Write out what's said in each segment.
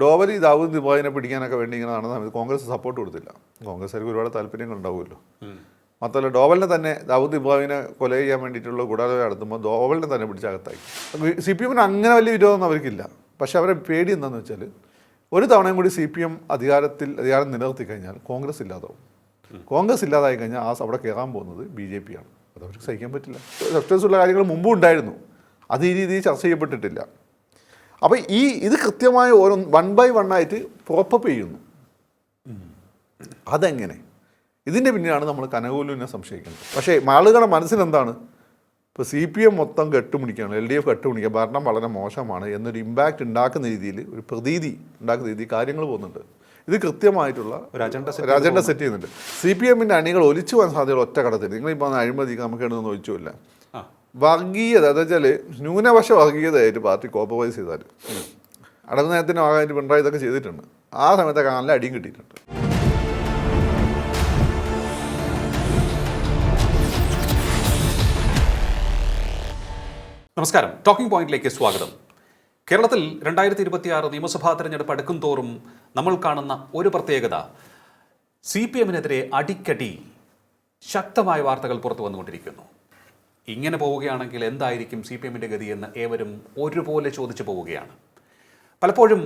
ഡോവലി ദാവൂദ് ഇബ്രാഹിമിനെ പിടിക്കാനൊക്കെ വേണ്ടി ഇങ്ങനെ നടന്ന സമയത്ത് കോൺഗ്രസ് സപ്പോർട്ട് കൊടുത്തില്ല. കോൺഗ്രസ്സുകാർക്ക് ഒരുപാട് താല്പര്യങ്ങൾ ഉണ്ടാവുമല്ലോ. മാത്രമല്ല ഡോവലിനെ തന്നെ ദാവൂദ് ഇബ്രാഹിമിനെ കൊല ചെയ്യാൻ വേണ്ടിയിട്ടുള്ള ഗൂഢാലോചന നടത്തുമ്പോൾ ഡോവലിനെ തന്നെ പിടിച്ചകത്തായി. CPM-ന് അങ്ങനെ വലിയ വിരോധമൊന്നും അവർക്കില്ല. പക്ഷെ അവരെ പേടി എന്താണെന്ന് വെച്ചാൽ ഒരു തവണയും കൂടി CPM അധികാരം നിലനിർത്തി കഴിഞ്ഞാൽ കോൺഗ്രസ് ഇല്ലാതാവും. കോൺഗ്രസ് ഇല്ലാതായി കഴിഞ്ഞാൽ അവിടെ കയറാൻ പോകുന്നത് BJP ആണ്. അത് അവർക്ക് സഹിക്കാൻ പറ്റില്ല. സബ്സ്റ്റൻസുള്ള കാര്യങ്ങൾ മുമ്പും ഉണ്ടായിരുന്നു, അത് ഈ രീതിയിൽ ചർച്ച ചെയ്യപ്പെട്ടിട്ടില്ല. അപ്പോൾ ഇത് കൃത്യമായി ഓരോ 1 by 1 ആയിട്ട് പ്രോപ്പപ്പ് ചെയ്യുന്നു. അതെങ്ങനെ? ഇതിൻ്റെ പിന്നിലാണ് നമ്മൾ കനകോലുവിനെ സംശയിക്കുന്നത്. പക്ഷേ ആളുകളുടെ മനസ്സിലെന്താണ്, ഇപ്പോൾ CPM മൊത്തം കെട്ടുപിടിക്കുകയാണ്, LDF കെട്ടുപിടിക്കുക, ഭരണം വളരെ മോശമാണ് എന്നൊരു ഇമ്പാക്റ്റ് ഉണ്ടാക്കുന്ന രീതിയിൽ, ഒരു പ്രതീതി ഉണ്ടാക്കുന്ന രീതിയിൽ കാര്യങ്ങൾ പോകുന്നുണ്ട്. ഇത് കൃത്യമായിട്ടുള്ള ഒരു അജണ്ട സെറ്റ് ചെയ്യുന്നുണ്ട്. CPM-ൻ്റെ അണികൾ ഒലിച്ചു പോകാൻ സാധ്യതയുള്ള ഒറ്റ ഘട്ടത്തിൽ നിങ്ങളിപ്പോൾ അഴിമതിക്ക് നമുക്ക് എഴുതുന്ന ഒഴിച്ചുമില്ല. വർഗീയത എന്ന് വെച്ചാൽ ന്യൂനപക്ഷ വർഗീയതയായിട്ട് പാർട്ടി കോംപ്രമൈസ് ചെയ്താൽ അടവ് നേരത്തിന് ആകാനായിട്ട് പിണറായി ഇതൊക്കെ ചെയ്തിട്ടുണ്ട്. ആ സമയത്തൊക്കെ നല്ല അടിയും കിട്ടിയിട്ടുണ്ട്. നമസ്കാരം, ടോക്കിംഗ് പോയിന്റിലേക്ക് സ്വാഗതം. കേരളത്തിൽ 2026 നിയമസഭാ തെരഞ്ഞെടുപ്പ് അടുക്കും തോറും നമ്മൾ കാണുന്ന ഒരു പ്രത്യേകത, CPM-നെതിരെ അടിക്കടി ശക്തമായ വാർത്തകൾ പുറത്തു വന്നുകൊണ്ടിരിക്കുന്നു. ഇങ്ങനെ പോവുകയാണെങ്കിൽ എന്തായിരിക്കും CPM-ൻ്റെ ഗതിയെന്ന് ഏവരും ഒരുപോലെ ചോദിച്ചു പോവുകയാണ്. പലപ്പോഴും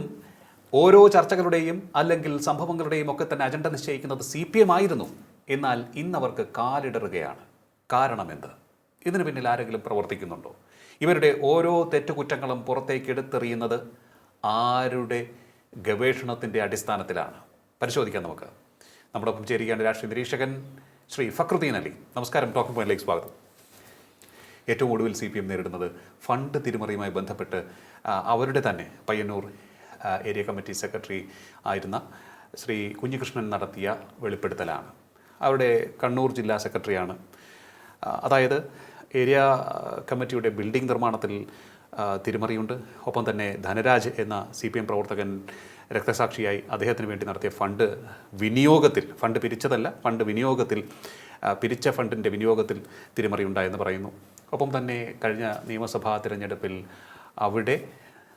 ഓരോ ചർച്ചകളുടെയും അല്ലെങ്കിൽ സംഭവങ്ങളുടെയും ഒക്കെ തന്നെ അജണ്ട നിശ്ചയിക്കുന്നത് CPM ആയിരുന്നു. എന്നാൽ ഇന്നവർക്ക് കാലിടറുകയാണ്. കാരണമെന്ത്? ഇതിന് പിന്നിൽ ആരെങ്കിലും പ്രവർത്തിക്കുന്നുണ്ടോ? ഇവരുടെ ഓരോ തെറ്റുകുറ്റങ്ങളും പുറത്തേക്ക് എടുത്തെറിയുന്നത് ആരുടെ ഗവേഷണത്തിൻ്റെ അടിസ്ഥാനത്തിലാണ്? പരിശോധിക്കാം നമുക്ക്. നമ്മുടെ ഒപ്പം ചേരുകയാണ് രാഷ്ട്രീയ നിരീക്ഷകൻ ശ്രീ ഫക്രുദ്ദീൻ അലി. നമസ്കാരം, ടോക്കിംഗ് പോയിന്റിലേക്ക് സ്വാഗതം. ഏറ്റവും ഒടുവിൽ CPM നേരിടുന്നത് ഫണ്ട് തിരിമറിയുമായി ബന്ധപ്പെട്ട് അവരുടെ തന്നെ പയ്യന്നൂർ ഏരിയ കമ്മിറ്റി സെക്രട്ടറി ആയിരുന്ന ശ്രീ കുഞ്ഞികൃഷ്ണൻ നടത്തിയ വെളിപ്പെടുത്തലാണ്. അവരുടെ കണ്ണൂർ ജില്ലാ സെക്രട്ടറിയാണ്. അതായത് ഏരിയ കമ്മിറ്റിയുടെ ബിൽഡിംഗ് നിർമ്മാണത്തിൽ തിരിമറിയുണ്ട്. ഒപ്പം തന്നെ ധനരാജ് എന്ന CPM പ്രവർത്തകൻ രക്തസാക്ഷിയായി അദ്ദേഹത്തിന് വേണ്ടി നടത്തിയ ഫണ്ട് വിനിയോഗത്തിൽ, ഫണ്ട് പിരിച്ചതല്ല, ഫണ്ട് വിനിയോഗത്തിൽ, പിരിച്ച ഫണ്ടിൻ്റെ വിനിയോഗത്തിൽ തിരിമറിയുണ്ടായെന്ന് പറയുന്നു. ഒപ്പം തന്നെ കഴിഞ്ഞ നിയമസഭാ തിരഞ്ഞെടുപ്പിൽ അവിടെ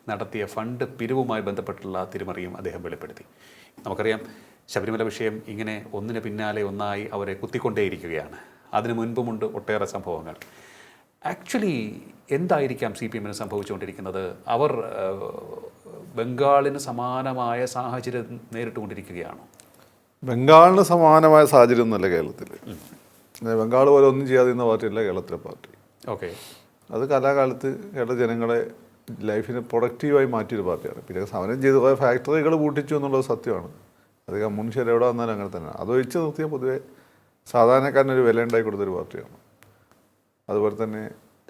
നടത്തിയ ഫണ്ട് പിരിവുമായി ബന്ധപ്പെട്ടുള്ള തിരിമറിയും അദ്ദേഹം വെളിപ്പെടുത്തി. നമുക്കറിയാം, ശബരിമല വിഷയം ഇങ്ങനെ ഒന്നിന് പിന്നാലെ ഒന്നായി അവരെ കുത്തിക്കൊണ്ടേയിരിക്കുകയാണ്. അതിനു മുൻപുമുണ്ട് ഒട്ടേറെ സംഭവങ്ങൾ. ആക്ച്വലി എന്തായിരിക്കാം CPM-ന് സംഭവിച്ചുകൊണ്ടിരിക്കുന്നത്? അവർ ബംഗാളിന് സമാനമായ സാഹചര്യം നേരിട്ടുകൊണ്ടിരിക്കുകയാണോ? ബംഗാളിന് സമാനമായ സാഹചര്യം ഒന്നുമല്ല കേരളത്തിൽ. ബംഗാൾ പോലെ ഒന്നും ചെയ്യാതിരുന്ന പാർട്ടിയല്ല കേരളത്തിലെ പാർട്ടി. ഓക്കെ, അത് കലാകാലത്ത് കേരള ജനങ്ങളെ ലൈഫിനെ പ്രൊഡക്റ്റീവായി മാറ്റിയൊരു പാർട്ടിയാണ്. പിന്നെ സമരം ചെയ്ത് കുറേ ഫാക്ടറികൾ പൂട്ടിച്ചു എന്നുള്ളത് സത്യമാണ്. അത് കമ്മ്യൂണിസ്റ്റ് എവിടെ വന്നാലും അങ്ങനെ തന്നെ. അതൊഴിച്ച് നിർത്തിയാൽ പൊതുവെ സാധാരണക്കാരനൊരു വില ഉണ്ടായി കൊടുത്തൊരു പാർട്ടിയാണ്. അതുപോലെ തന്നെ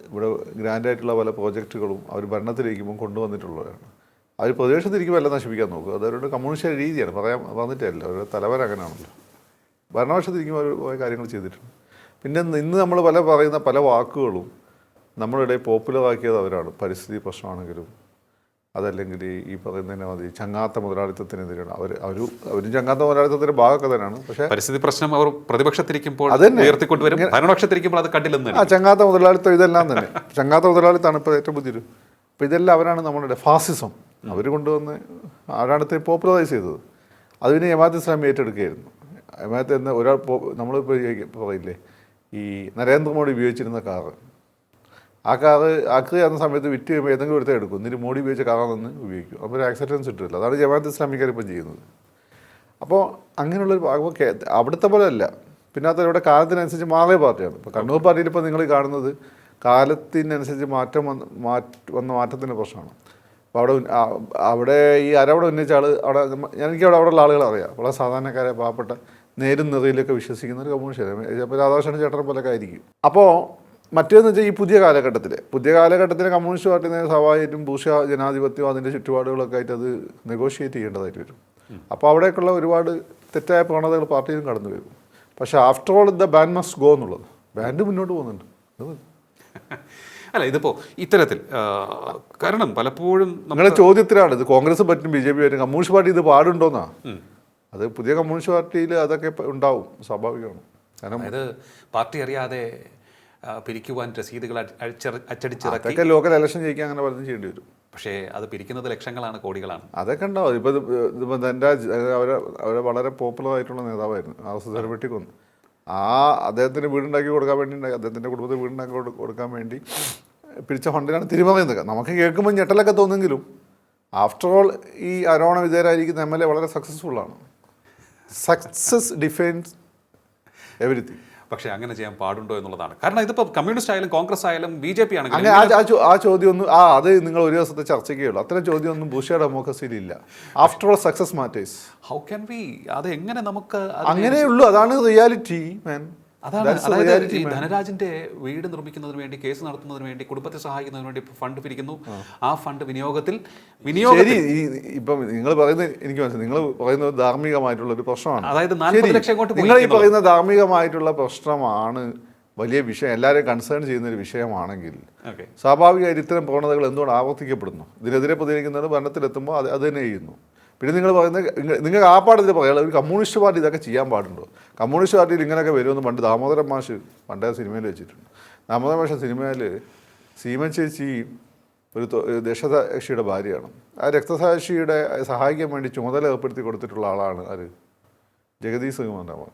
ഇവിടെ ഗ്രാൻഡായിട്ടുള്ള പല പ്രോജക്റ്റുകളും അവർ ഭരണത്തിലിരിക്കുമ്പോൾ കൊണ്ടുവന്നിട്ടുള്ളവരാണ്. അവർ പ്രദേശത്തിരിക്കുമ്പോൾ എല്ലാം നശിപ്പിക്കാൻ നോക്കും. അതവരുടെ കമ്മ്യൂണിസ്റ്റ് രീതിയാണ്, വന്നിട്ടല്ല, അവരുടെ തലവൻ അങ്ങനെയാണല്ലോ. ഭരണപക്ഷത്തിരിക്കുമ്പോൾ അവർ കുറേ കാര്യങ്ങൾ ചെയ്തിട്ടുണ്ട്. പിന്നെ ഇന്ന് നമ്മൾ പറയുന്ന പല വാക്കുകളും നമ്മളിടെ പോപ്പുലറാക്കിയത് അവരാണ്. പരിസ്ഥിതി പ്രശ്നമാണെങ്കിലും അതല്ലെങ്കിൽ ഈ പറയുന്നതിനെ മതി ചങ്ങാത്ത മുതലാളിത്തത്തിനെതിരാണ്. അവരും ചങ്ങാത്ത മുതലാളിത്തത്തിൻ്റെ ഭാഗമൊക്കെ തന്നെയാണ്. പക്ഷേ പരിസ്ഥിതി പ്രശ്നം അവർ പ്രതിപക്ഷത്തിരിക്കുമ്പോൾ ഉയർത്തിക്കൊണ്ടുവരും, ഭരണപക്ഷത്തിരിക്കുമ്പോൾ അത് കണ്ടില്ലെന്ന്. ചങ്ങാത്ത മുതലാളിത്തം ഇതെല്ലാം തന്നെ ചങ്ങാത്ത മുതലാളിത്തമാണ് ഇപ്പോൾ ഏറ്റവും പുതിയൊരു. അപ്പോൾ ഇതെല്ലാം അവരാണ് നമ്മളുടെ ഫാസിസം അവർ കൊണ്ടുവന്ന് ആരാണ് പോപ്പുലറൈസ് ചെയ്തത്. അത് പിന്നെ ജമാഅത്ത് ഇസ്ലാമി ഏറ്റെടുക്കുകയായിരുന്നു. ജമാഅത്ത് എന്ന ഒരാൾ നമ്മളിപ്പോൾ പറയില്ലേ, ഈ നരേന്ദ്രമോദി ഉപയോഗിച്ചിരുന്ന കാറ്, ആ കാറ് ആക്രി ആകുന്ന സമയത്ത് വിറ്റ് കഴിയുമ്പോൾ ഏതെങ്കിലും ഒരുത്തം എടുക്കും, എന്നിട്ട് മോഡി ഉപയോഗിച്ച കാറാണെന്ന് ഉപയോഗിക്കും. അപ്പോൾ ഒരു ആക്സെപ്റ്റൻസ് ഇട്ടില്ല. അതാണ് ജമാഅത്ത് ഇസ്ലാമിക്കാർ ഇപ്പം ചെയ്യുന്നത്. അപ്പോൾ അങ്ങനെയുള്ളൊരു ഭാഗം അവിടുത്തെ പോലെ അല്ല. പിന്നെ അത് ഇവിടെ കാലത്തിനനുസരിച്ച് മാറിയ പാർട്ടിയാണ്. ഇപ്പോൾ കണ്ണൂർ പാർട്ടിയിൽ ഇപ്പോൾ നിങ്ങൾ കാണുന്നത് കാലത്തിനനുസരിച്ച് വന്ന മാറ്റത്തിൻ്റെ പ്രശ്നമാണ്. അപ്പോൾ അവിടെ ഈ അവിടെ ഉന്നയിച്ച ആൾ അവിടെയുള്ള ആളുകൾ അറിയാം. വളരെ സാധാരണക്കാരെ പാവപ്പെട്ട നേരും നിറയിലൊക്കെ വിശ്വസിക്കുന്ന ഒരു കമ്മ്യൂണിസ്റ്റ്. അപ്പോൾ രാധാകൃഷ്ണൻ ചേട്ടനെ പോലൊക്കെ ആയിരിക്കും. അപ്പോൾ മറ്റേന്ന് വെച്ചാൽ ഈ പുതിയ കാലഘട്ടത്തിലെ കമ്മ്യൂണിസ്റ്റ് പാർട്ടി സ്വാഭാവികമായിട്ടും ബൂർഷ ജനാധിപത്യവും അതിൻ്റെ ചുറ്റുപാടുകളൊക്കെ ആയിട്ട് അത് നെഗോഷിയേറ്റ് ചെയ്യേണ്ടതായിട്ട് വരും. അപ്പോൾ അവിടേക്കുള്ള ഒരുപാട് തെറ്റായ പ്രവണതകൾ പാർട്ടിയിലും കടന്നു വരും. പക്ഷേ after all the band must go എന്നുള്ളത്, ബാൻഡ് മുന്നോട്ട് പോകുന്നുണ്ട്. അല്ല, ഇതിപ്പോൾ ഇത്തരത്തിൽ കാരണം പലപ്പോഴും നിങ്ങളുടെ ചോദ്യത്തിലാണ് ഇത് കോൺഗ്രസ് പറ്റും BJP പറ്റും, കമ്മ്യൂണിസ്റ്റ് പാർട്ടി ഇത് പാടുണ്ടോന്നാ. അത് പുതിയ കമ്മ്യൂണിസ്റ്റ് പാർട്ടിയിൽ അതൊക്കെ ഉണ്ടാവും, സ്വാഭാവികമാണ്. കാരണം ഇത് പാർട്ടി അറിയാതെ പിരിക്കുവാൻ രസീതുകൾ അച്ചടിച്ചിറക്കി ലോക്കൽ ഇലക്ഷൻ ജയിക്കാൻ അങ്ങനെ പലതും ചെയ്യേണ്ടി വരും. പക്ഷേ അത് പിരിക്കുന്നത് ലക്ഷങ്ങളാണ്, കോടികളാണ്. അതൊക്കെ ഉണ്ടാവും. ഇപ്പോൾ ധനരാജ് അവരെ വളരെ പോപ്പുലർ ആയിട്ടുള്ള നേതാവായിരുന്നു. RSS വെട്ടിക്കൊന്നു. അദ്ദേഹത്തിന് വീടുണ്ടാക്കി കൊടുക്കാൻ വേണ്ടി, അദ്ദേഹത്തിൻ്റെ കുടുംബത്തിന് വീടുണ്ടാക്കി കൊടുക്കാൻ വേണ്ടി പിരിച്ച ഫണ്ടിലാണ് തിരിമറിയുന്നത്. നമുക്ക് കേൾക്കുമ്പോൾ ഞെട്ടലൊക്കെ തോന്നുമെങ്കിലും ആഫ്റ്റർ ഓൾ ഈ ആരോപണ വിധേയരായിരിക്കുന്ന MLA വളരെ സക്സസ്ഫുള്ളാണ്. Success defines everything. പക്ഷേ അങ്ങനെ ചെയ്യാൻ പാടുണ്ടോ എന്നുള്ളതാണ്. കാരണം ഇതിപ്പോൾ കമ്മ്യൂണിസ്റ്റ് ആയാലും കോൺഗ്രസ് ആയാലും BJP ആണെങ്കിലും അങ്ങനെ ആ ചോദ്യമൊന്നും അത് നിങ്ങൾ ഒരു ദിവസത്തെ ചർച്ചയ്ക്കുള്ളൂ. അത്തരം ചോദ്യമൊന്നും ബുഷ ഡെമോക്രസിയിൽ ഇല്ല. After all success matters. How can be? അത് എങ്ങനെ നമുക്ക് അങ്ങനെയുള്ളൂ. അതാണ് റിയാലിറ്റി മാൻ. അതാണ്. അതായത് ഈ ധനരാജിന്റെ വീട് നിർമ്മിക്കുന്നതിന് വേണ്ടി, കേസ് നടത്തുന്നതിന് വേണ്ടി, കുടുംബത്തെ സഹായിക്കുന്നതിന് വേണ്ടി ഫണ്ട് പിരിക്കുന്നു. ആ ഫണ്ട് ഇപ്പം നിങ്ങൾ പറയുന്നത് എനിക്ക് മനസ്സിലായി. നിങ്ങൾ പറയുന്നത് ധാർമ്മികമായിട്ടുള്ള ഒരു പ്രശ്നമാണ്. അതായത് 40 ലക്ഷം കൊണ്ട് നിങ്ങൾ ഈ പറയുന്ന ധാർമ്മികമായിട്ടുള്ള പ്രശ്നമാണ് വലിയ വിഷയം, എല്ലാവരെയും കൺസേൺ ചെയ്യുന്ന ഒരു വിഷയമാണെങ്കിൽ സ്വാഭാവികമായിട്ട് ഇത്തരം പ്രവണതകൾ എന്തുകൊണ്ട് ആവർത്തിക്കപ്പെടുന്നു? ഇതിനെതിരെ പ്രതികരിക്കുന്നവർ ഭരണത്തിലെത്തുമ്പോൾ അത് തന്നെ ചെയ്യുന്നു. പിന്നെ നിങ്ങൾ പറയുന്നത് നിങ്ങൾക്ക് ആ പാടത്തിൽ പറയാം, ഒരു കമ്മ്യൂണിസ്റ്റ് പാർട്ടി ഇതൊക്കെ ചെയ്യാൻ പാടുണ്ടോ? കമ്മ്യൂണിസ്റ്റ് പാർട്ടിയിൽ ഇങ്ങനെയൊക്കെ വരുമെന്ന് പണ്ട് ദാമോദരൻ മാഷ് പണ്ടേ സിനിമയിൽ വെച്ചിട്ടുണ്ട്. ദാമോദരൻ മാഷ സിനിമയിൽ സീമൻ ചേച്ചി ഒരു രക്തസാക്ഷിയുടെ ഭാര്യയാണ്. ആ രക്തസാക്ഷിയുടെ സഹായിക്കാൻ വേണ്ടി ചുമതല ഏർപ്പെടുത്തി കൊടുത്തിട്ടുള്ള ആളാണ് ജഗദീഷ് ശ്രീകുമാർ.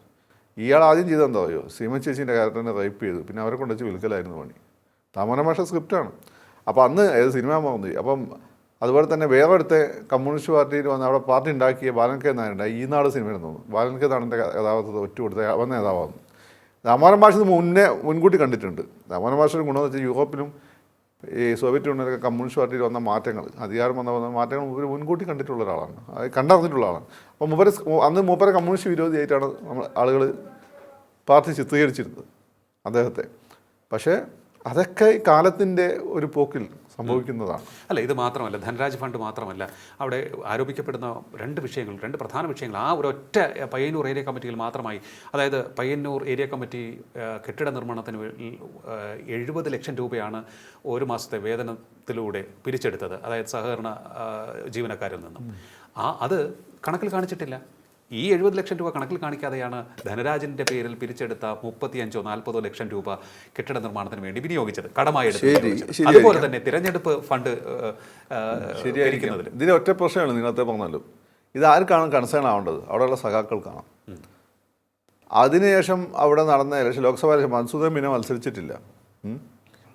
ഇയാൾ ആദ്യം ചെയ്തെന്താ പറയുമോ? സീമൻ ചേച്ചീൻ്റെ ക്യാരക്ടറിനെ റേപ്പ് ചെയ്തു. പിന്നെ അവരെ കൊണ്ടുവച്ച് വിൽക്കലായിരുന്നു പണി. ദാമോദരൻ മാഷ സ്ക്രിപ്റ്റാണ്. അപ്പോൾ അന്ന് സിനിമ മറന്നു. അപ്പം അതുപോലെ തന്നെ വേറൊരുത്തെ കമ്മ്യൂണിസ്റ്റ് പാർട്ടിയിൽ വന്ന് അവിടെ പാർട്ടി ഉണ്ടാക്കിയ ബാലൻ കെ നായരുണ്ട്. ഈ നാട് സിനിമയിൽ തോന്നുന്നു. ബാലൻ കെ നാടിൻ്റെ കഥാപാത്രത്തെ ഒറ്റ കൊടുത്ത അവൻ നേതാവാണ്. ദാമോദരൻ മാഷ് മുൻകൂട്ടി കണ്ടിട്ടുണ്ട്. ദാമോദരൻ മാഷിൻ്റെ ഗുണമെന്ന് വെച്ചാൽ യൂറോപ്പിലും ഈ സോവിയറ്റ് യൂണിയനൊക്കെ കമ്മ്യൂണിസ്റ്റ് പാർട്ടിയിൽ വന്ന മാറ്റങ്ങൾ, അധികാരം വന്ന മാറ്റങ്ങൾ മൂപ്പര് മുൻകൂട്ടി കണ്ടിട്ടുള്ള ഒരാളാണ്, കണ്ടറിഞ്ഞിട്ടുള്ള ആളാണ്. അപ്പോൾ അന്ന് മൂപ്പരെ കമ്മ്യൂണിസ്റ്റ് വിരോധിയായിട്ടാണ് ആളുകൾ പാർട്ടി ചിത്രീകരിച്ചിരുന്നത് അദ്ദേഹത്തെ. പക്ഷേ അതൊക്കെ കാലത്തിൻ്റെ ഒരു പോക്കിൽ സംഭവിക്കുന്നതാണ്. അല്ല, ഇത് മാത്രമല്ല, ധനരാജ് ഫണ്ട് മാത്രമല്ല, അവിടെ ആരോപിക്കപ്പെടുന്ന രണ്ട് പ്രധാന വിഷയങ്ങൾ ആ ഒരൊറ്റ പയ്യന്നൂർ ഏരിയ കമ്മിറ്റിയിൽ മാത്രമായി. അതായത് പയ്യന്നൂർ ഏരിയ കമ്മിറ്റി കെട്ടിട നിർമ്മാണത്തിന് 70 ലക്ഷം രൂപയാണ് ഒരു മാസത്തെ വേതനത്തിലൂടെ പിരിച്ചെടുത്തത്, അതായത് സഹകരണ ജീവനക്കാരിൽ നിന്നും. അത് കണക്കിൽ കാണിച്ചിട്ടില്ല. ഈ 70 ലക്ഷം രൂപ കണക്കിൽ കാണിക്കാതെയാണ് ധനരാജിന്റെ പേരിൽ പിരിച്ചെടുത്ത 35-40 ലക്ഷം രൂപ കെട്ടിട നിർമ്മാണത്തിന് വേണ്ടി വിനിയോഗിച്ചത്, കടമായെടുത്തത്. അതുപോലെ തന്നെ തിരഞ്ഞെടുപ്പ് ഫണ്ട് ശരിയായിരിക്കുന്നതിൽ ഇതിന് ഒറ്റ പ്രശ്നമാണ്. നിങ്ങളത്തെ പറഞ്ഞല്ലോ, ഇത് ആർക്കാണ് കൺസേൺ ആവേണ്ടത്? അവിടെയുള്ള സഖാക്കൾക്കാണ്. അതിനുശേഷം അവിടെ നടന്ന ഇലക്ഷൻ, ലോക്സഭാ ഇലക്ഷൻ, മൻസൂദൻ പിന്നെ മത്സരിച്ചിട്ടില്ല.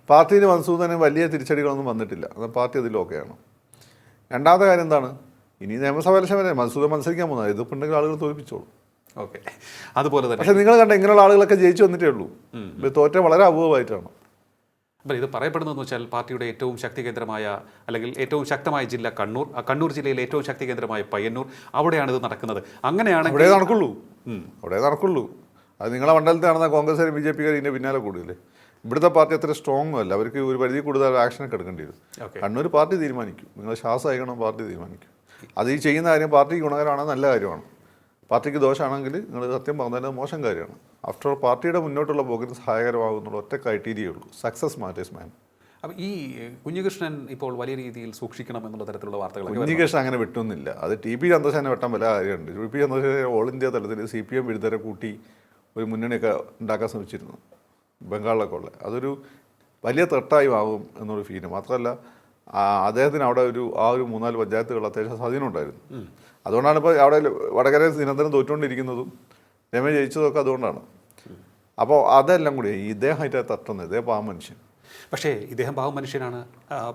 പാർട്ടിയിൽ മൻസൂദന് വലിയ തിരിച്ചടികളൊന്നും വന്നിട്ടില്ല. എന്നാൽ പാർട്ടി അതിലൊക്കെയാണ്. രണ്ടാമത്തെ കാര്യം എന്താണ്? ഇനി നിയമസഭ ഇലക്ഷൻ വരെ മൻസൂദൻ മത്സരിക്കാൻ പോകുന്നത്, ഇതിപ്പുണ്ടെങ്കിൽ ആളുകൾ തോൽപ്പിച്ചോളൂ. ഓക്കെ, അതുപോലെ തന്നെ. പക്ഷേ നിങ്ങൾ കണ്ട ഇങ്ങനെയുള്ള ആളുകളൊക്കെ ജയിച്ചു വന്നിട്ടേ ഉള്ളൂ. തോറ്റ വളരെ അപൂർവമായിട്ടാണ്. അപ്പോൾ ഇത് പറയപ്പെടുന്നതെന്ന് വെച്ചാൽ പാർട്ടിയുടെ ഏറ്റവും ശക്തി കേന്ദ്രമായ, അല്ലെങ്കിൽ ഏറ്റവും ശക്തമായ ജില്ല കണ്ണൂർ, കണ്ണൂർ ജില്ലയിലെ ഏറ്റവും ശക്തി കേന്ദ്രമായ പയ്യന്നൂർ, അവിടെയാണ് ഇത് നടക്കുന്നത്. അങ്ങനെയാണ് അവിടെ നടക്കുള്ളൂ. അത് നിങ്ങളെ മണ്ഡലത്തിൽ നടന്ന കോൺഗ്രസ് BJP ഇതിൻ്റെ പിന്നാലെ കൂടുതൽ. ഇവിടുത്തെ പാർട്ടി അത്ര സ്ട്രോങ് അല്ല. അവർക്ക് ഒരു പരിധി കൂടുതൽ ആക്ഷനൊക്കെ എടുക്കേണ്ടി വരും. കണ്ണൂർ പാർട്ടി തീരുമാനിക്കും. നിങ്ങൾ ശാസനം പാർട്ടി തീരുമാനിക്കും. അത് ഈ ചെയ്യുന്ന കാര്യം പാർട്ടിക്ക് ഗുണകരമാണ്, നല്ല കാര്യമാണ്. പാർട്ടിക്ക് ദോഷമാണെങ്കിൽ നിങ്ങൾ സത്യം പറഞ്ഞാൽ മോശം കാര്യമാണ്. ആഫ്റ്റർ ഓൾ പാർട്ടിയുടെ മുന്നോട്ടുള്ള പോക്കിന് സഹായകരമാകുന്നുള്ള ഒറ്റ ക്രൈറ്റീരിയേ ഉള്ളൂ, സക്സസ് മാറ്റേഴ്സ് മാൻ. അപ്പോൾ ഈ കുഞ്ഞികൃഷ്ണൻ ഇപ്പോൾ വലിയ രീതിയിൽ സൂക്ഷിക്കണം എന്നുള്ള തരത്തിലുള്ള വാർത്തകൾ. കുഞ്ഞികൃഷ്ണൻ അങ്ങനെ വെട്ടുന്നില്ല. അത് TP ചന്ദ്രശേഖരനെ വെട്ടാൻ പല കാര്യമുണ്ട്. TP ചന്ദ്രശേഖരൻ ഓൾ ഇന്ത്യ തലത്തിൽ CPM വിരുദ്ധരെ കൂട്ടി ഒരു മുന്നണിയൊക്കെ ഉണ്ടാക്കാൻ ശ്രമിച്ചിരുന്നു, ബംഗാളിലൊക്കെ ഉള്ള. അതൊരു വലിയ ത്രെട്ടായി ആകും എന്നൊരു ഫീല്. മാത്രമല്ല അദ്ദേഹത്തിന് അവിടെ ഒരു 3-4 പഞ്ചായത്തുകൾ അത്യാവശ്യം സ്വാധീനം ഉണ്ടായിരുന്നു. അതുകൊണ്ടാണ് ഇപ്പോൾ അവിടെ വടകര നിരന്തരം തോറ്റുകൊണ്ടിരിക്കുന്നതും രമേശ് ജയിച്ചതൊക്കെ അതുകൊണ്ടാണ്. അപ്പോൾ അതെല്ലാം കൂടി ഇദ്ദേഹമായിട്ട് തട്ടുന്നത്. ഇദ്ദേഹം പാവം മനുഷ്യൻ. പക്ഷേ ഇദ്ദേഹം പാവം മനുഷ്യനാണ്.